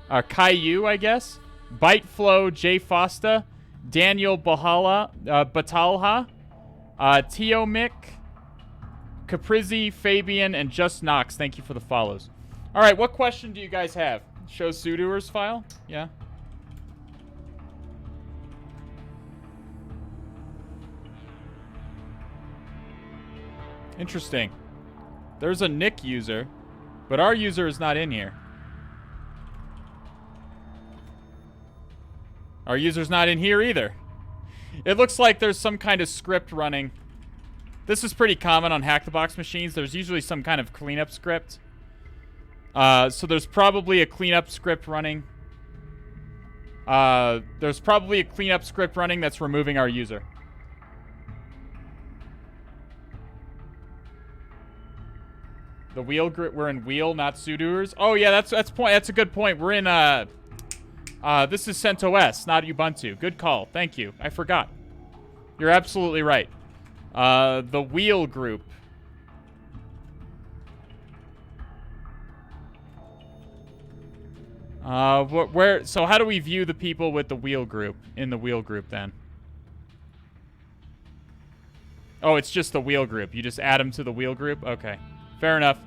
I guess. Byteflow, Jay Fosta, Daniel Batalha, Teomic, Caprizi, Fabian, and Just Knox. Thank you for the follows. All right, what question do you guys have? Show sudoers file? Yeah. Interesting. There's a Nick user, but our user is not in here. Our user's not in here either. It looks like there's some kind of script running. This is pretty common on HacktheBox machines. There's usually some kind of cleanup script. So there's probably a cleanup script running. There's probably a cleanup script running that's removing our user. The wheel group, we're in wheel, not sudoers. Oh yeah, that's a good point. We're in this is CentOS, not Ubuntu. Good call. Thank you. I forgot. You're absolutely right. The wheel group. So how do we view the people with the wheel group in the wheel group then? Oh, it's just the wheel group. You just add them to the wheel group? Okay. Fair enough.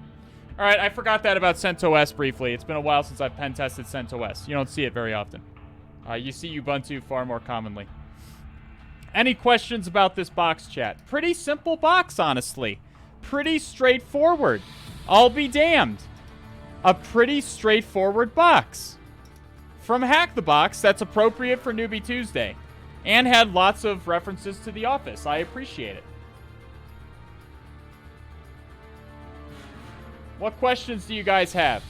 All right, I forgot that about CentOS briefly. It's been a while since I've pen tested CentOS. You don't see it very often. You see Ubuntu far more commonly. Any questions about this box, chat? Pretty simple box, honestly. Pretty straightforward. I'll be damned. A pretty straightforward box. From HacktheBox that's appropriate for Newbie Tuesday. And had lots of references to The Office. I appreciate it. What questions do you guys have?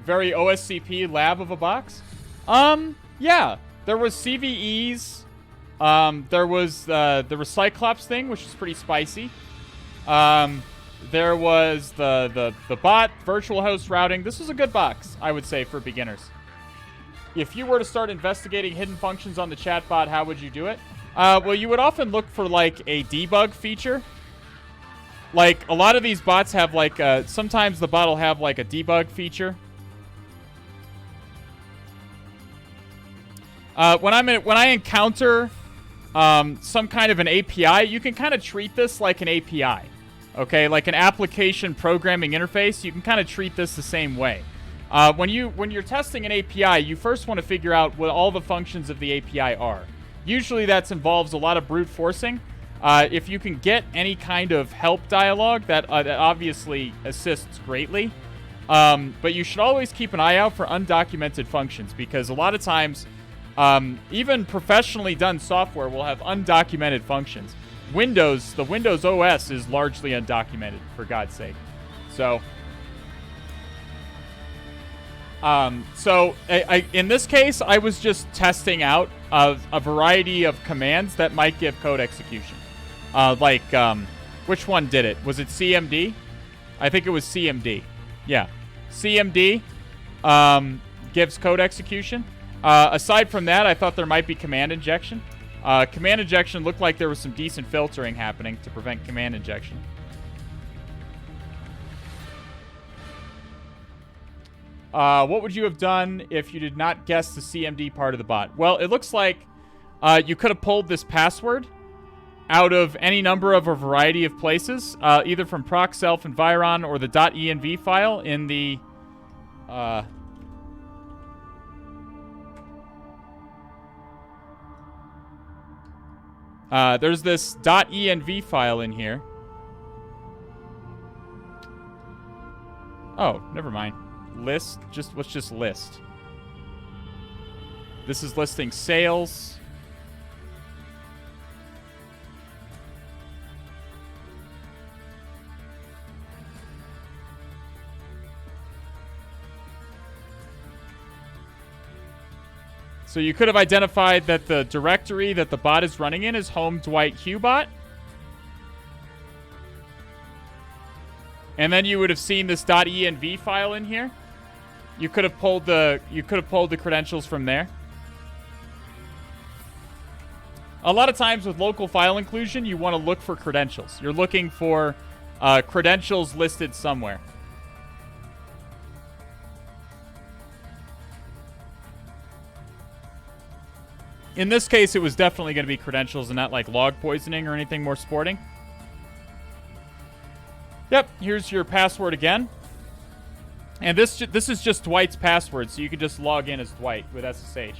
Very OSCP lab of a box? Yeah. There was CVEs. There was the Recyclops thing, which is pretty spicy. There was the bot, virtual host routing. This was a good box, I would say, for beginners. If you were to start investigating hidden functions on the chatbot, how would you do it? Well, you would often look for, like, a debug feature. Like, a lot of these bots have, like, sometimes the bot will have, like, a debug feature. When I encounter some kind of an API, you can kind of treat this like an API. Okay, like an application programming interface, you can kind of treat this the same way. When you're testing an API, you first want to figure out what all the functions of the API are. Usually that involves a lot of brute forcing. If you can get any kind of help dialogue, that obviously assists greatly. But you should always keep an eye out for undocumented functions, because a lot of times, even professionally done software will have undocumented functions. The Windows OS is largely undocumented, for God's sake. So in this case, I was just testing out a variety of commands that might give code execution. Which one did it? Was it CMD? I think it was CMD. Yeah. CMD gives code execution. Aside from that, I thought there might be command injection. Command injection looked like there was some decent filtering happening to prevent command injection. What would you have done if you did not guess the CMD part of the bot? Well, it looks like you could have pulled this password out of any number of a variety of places, either from proc self environ or the .env file in the there's this .env file in here. Oh, never mind. List, let's just list. This is listing sales. So you could have identified that the directory that the bot is running in is home Dwight Hubot. And then you would have seen this .env file in here. You could have pulled the credentials from there. A lot of times with local file inclusion, you want to look for credentials. You're looking for credentials listed somewhere. In this case, it was definitely going to be credentials and not like log poisoning or anything more sporting. Yep, here's your password again. And this is just Dwight's password, so you can just log in as Dwight with SSH.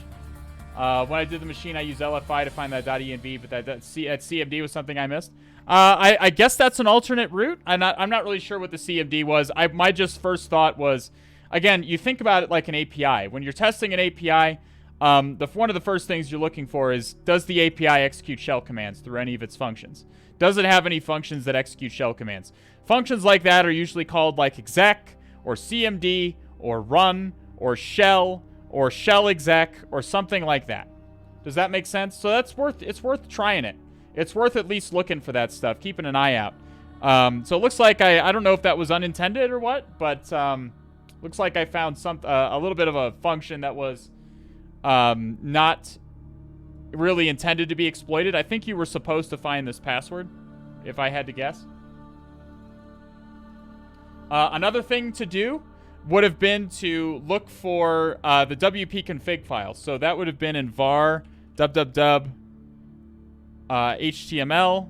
When I did the machine, I used LFI to find that .env, but that CMD was something I missed. I guess that's an alternate route. I'm not really sure what the CMD was. My just first thought was, again, you think about it like an API. When you're testing an API, one of the first things you're looking for is, does the API execute shell commands through any of its functions? Does it have any functions that execute shell commands? Functions like that are usually called like exec, or CMD, or run, or shell exec, or something like that. Does that make sense? So it's worth trying it. It's worth at least looking for that stuff, keeping an eye out. So it looks like I don't know if that was unintended or what, but looks like I found a little bit of a function that was not really intended to be exploited. I think you were supposed to find this password, if I had to guess. Another thing to do would have been to look for the WP config file. So that would have been in var www HTML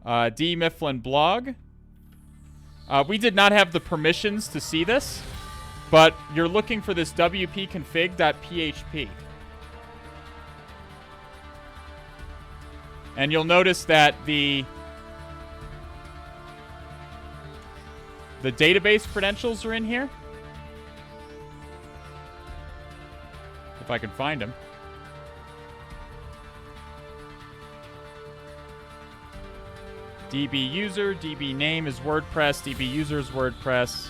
dmifflin blog. We did not have the permissions to see this, but you're looking for this wp-config.php. And you'll notice that the database credentials are in here. If I can find them. DB user, DB name is WordPress, DB user is WordPress.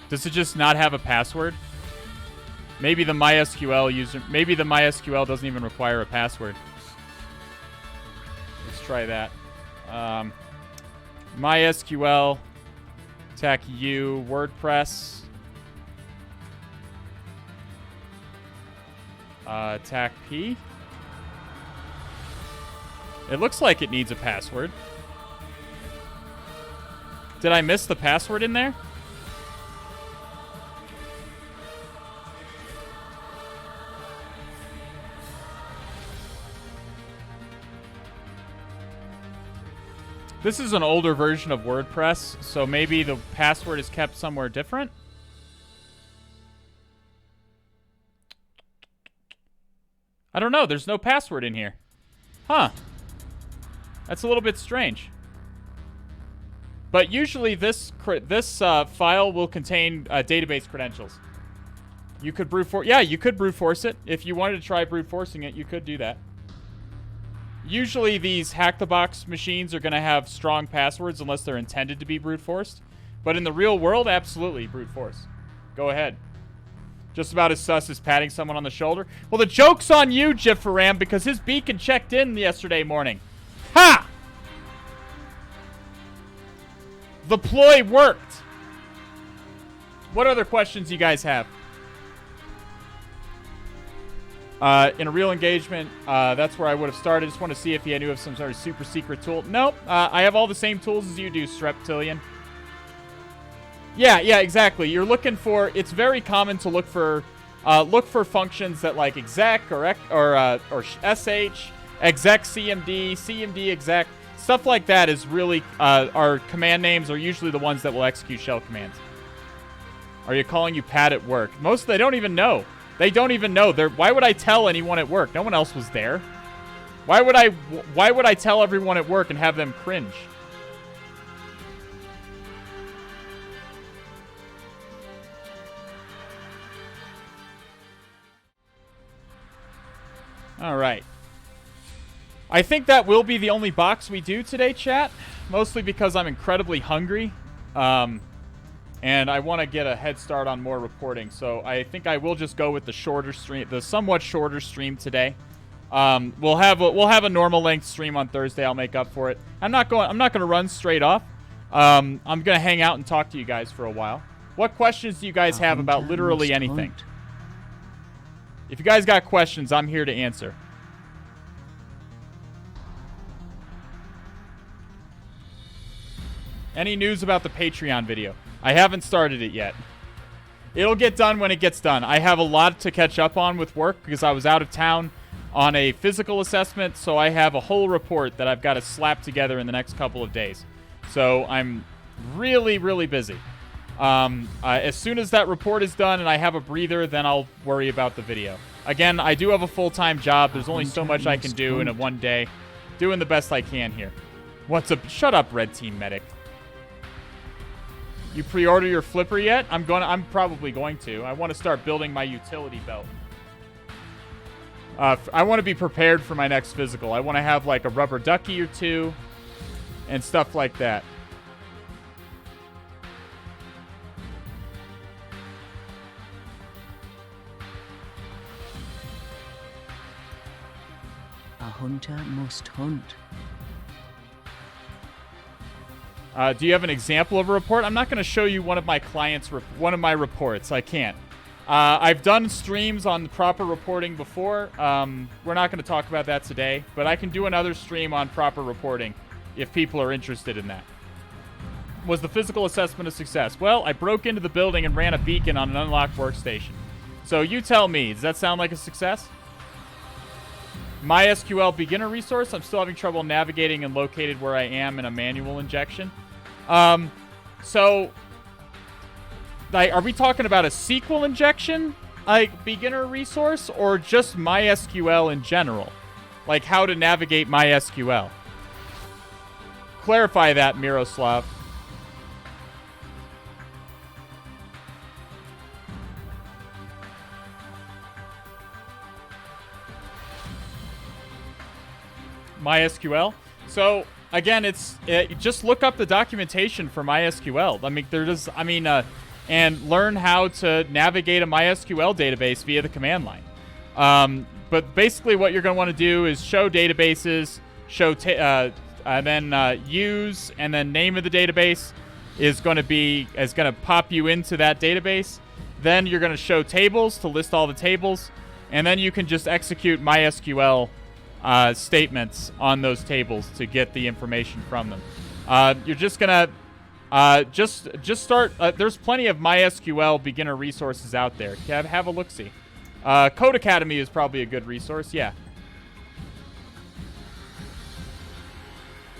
Does it just not have a password? Maybe the MySQL doesn't even require a password. Let's try that. MySQL, tac U, WordPress, tac P. It looks like it needs a password. Did I miss the password in there? This is an older version of WordPress, so maybe the password is kept somewhere different. I don't know. There's no password in here. Huh. That's a little bit strange. But usually this file will contain database credentials. You could brute force. Yeah, you could brute force it. If you wanted to try brute forcing it, you could do that. Usually these HacktheBox machines are going to have strong passwords unless they're intended to be brute forced. But in the real world, absolutely brute force. Go ahead. Just about as sus as patting someone on the shoulder. Well, the joke's on you, Jiffaram, because his beacon checked in yesterday morning. Ha! The ploy worked. What other questions you guys have? In a real engagement, that's where I would have started. Just want to see if you knew of some sort of super secret tool. Nope. I have all the same tools as you do, Streptillion. Yeah, exactly. You're looking for... It's very common to look for functions that like exec or sh, exec cmd, cmd exec. Stuff like that is really... our command names are usually the ones that will execute shell commands. Are you calling you Pat at work? Most they don't even know. They don't even know. Why would I tell anyone at work? No one else was there. Why would I tell everyone at work and have them cringe? All right. I think that will be the only box we do today, chat. Mostly because I'm incredibly hungry. And I want to get a head start on more reporting. So I think I will just go with the shorter stream, the somewhat shorter stream today. We'll have a normal length stream on Thursday. I'll make up for it. I'm not going to run straight off. I'm going to hang out and talk to you guys for a while. What questions do you guys have about literally anything? If you guys got questions, I'm here to answer. Any news about the Patreon video? I haven't started it yet. It'll get done when it gets done. I have a lot to catch up on with work because I was out of town on a physical assessment, so I have a whole report that I've got to slap together in the next couple of days. So I'm really, really busy. As soon as that report is done and I have a breather, then I'll worry about the video. Again, I do have a full-time job. There's only so much I can do in a one day. Doing the best I can here. What's up? Shut up, Red Team Medic. You pre-order your flipper yet? I'm probably going to. I want to start building my utility belt. I want to be prepared for my next physical. I want to have like a rubber ducky or two and stuff like that. A hunter must hunt. Do you have an example of a report? I'm not going to show you one of my clients' one of my reports. I can't. I've done streams on proper reporting before. We're not going to talk about that today, but I can do another stream on proper reporting if people are interested in that. Was the physical assessment a success? Well, I broke into the building and ran a beacon on an unlocked workstation. So you tell me, does that sound like a success? MySQL beginner resource. I'm still having trouble navigating and located where I am in a manual injection. So, like, are we talking about a SQL injection, like beginner resource, or just MySQL in general? Like how to navigate MySQL? Clarify that, Miroslav. MySQL. So again, just look up the documentation for MySQL. And learn how to navigate a MySQL database via the command line. But basically, what you're going to want to do is show databases, and then use, and then name of the database is going to pop you into that database. Then you're going to show tables to list all the tables, and then you can just execute MySQL statements on those tables to get the information from them. You're just gonna just start. There's plenty of MySQL beginner resources out there. Have a look-see. Code Academy is probably a good resource. Yeah.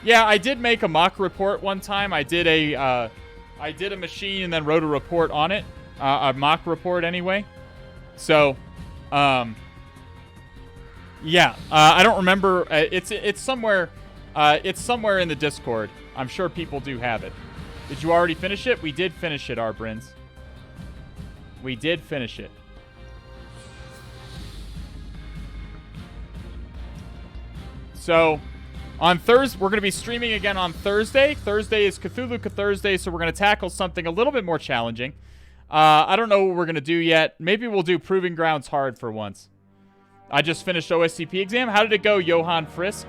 Yeah, I did make a mock report one time. I did a machine and then wrote a report on it. A mock report anyway. So, yeah, I don't remember. It's somewhere. It's somewhere in the Discord. I'm sure people do have it. Did you already finish it? We did finish it, Arbrins. We did finish it. So, on Thursday, we're going to be streaming again on Thursday. Thursday is Cthulhu Thursday, so we're going to tackle something a little bit more challenging. I don't know what we're going to do yet. Maybe we'll do Proving Grounds hard for once. I just finished OSCP exam. How did it go, Johan Frisk?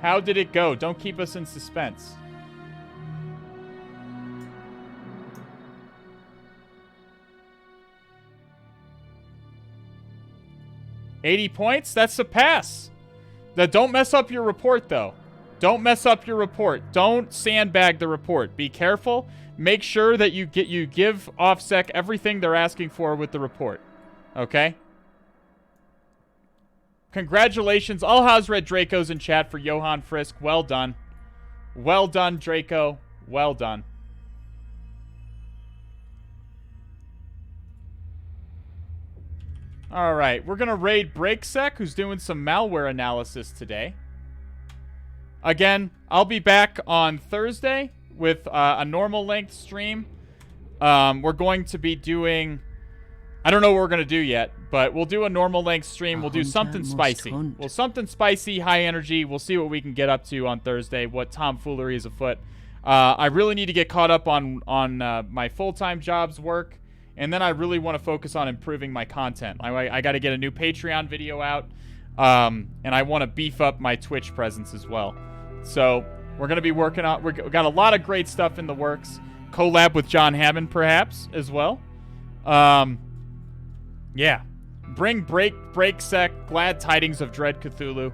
How did it go? Don't keep us in suspense. $80 points? That's a pass. Don't mess up your report, though. Don't mess up your report. Don't sandbag the report. Be careful. Make sure that you give OffSec everything they're asking for with the report. Okay? Congratulations. All Hazred Draco's in chat for Johan Frisk. Well done. Well done, Draco. Well done. All right. We're going to raid BreakSec, who's doing some malware analysis today. Again, I'll be back on Thursday with a normal length stream. We're going to be doing... I don't know what we're going to do yet, but we'll do a normal length stream. We'll do something spicy. Well, something spicy, high energy. We'll see what we can get up to on Thursday, what tomfoolery is afoot. I really need to get caught up on my full-time job's work, and then I really want to focus on improving my content. I got to get a new Patreon video out, and I want to beef up my Twitch presence as well. So we're going to be working on... we got a lot of great stuff in the works. Collab with John Hammond, perhaps, as well. Yeah. Bring BreakSec, glad tidings of Dread Cthulhu.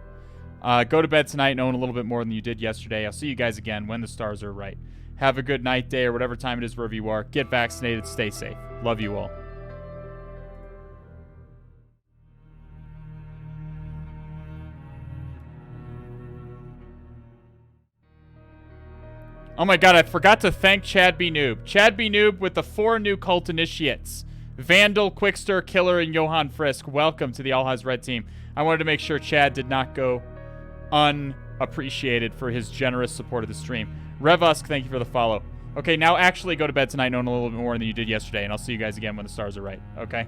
Go to bed tonight knowing a little bit more than you did yesterday. I'll see you guys again when the stars are right. Have a good night, day, or whatever time it is wherever you are. Get vaccinated. Stay safe. Love you all. Oh my god, I forgot to thank Chad B. Noob. Chad B. Noob with the 4 new cult initiates. Vandal, Quickster, Killer, and Johan Frisk. Welcome to the All Has Red team. I wanted to make sure Chad did not go unappreciated for his generous support of the stream. Revusk, thank you for the follow. Okay, now actually go to bed tonight knowing a little bit more than you did yesterday, and I'll see you guys again when the stars are right, okay?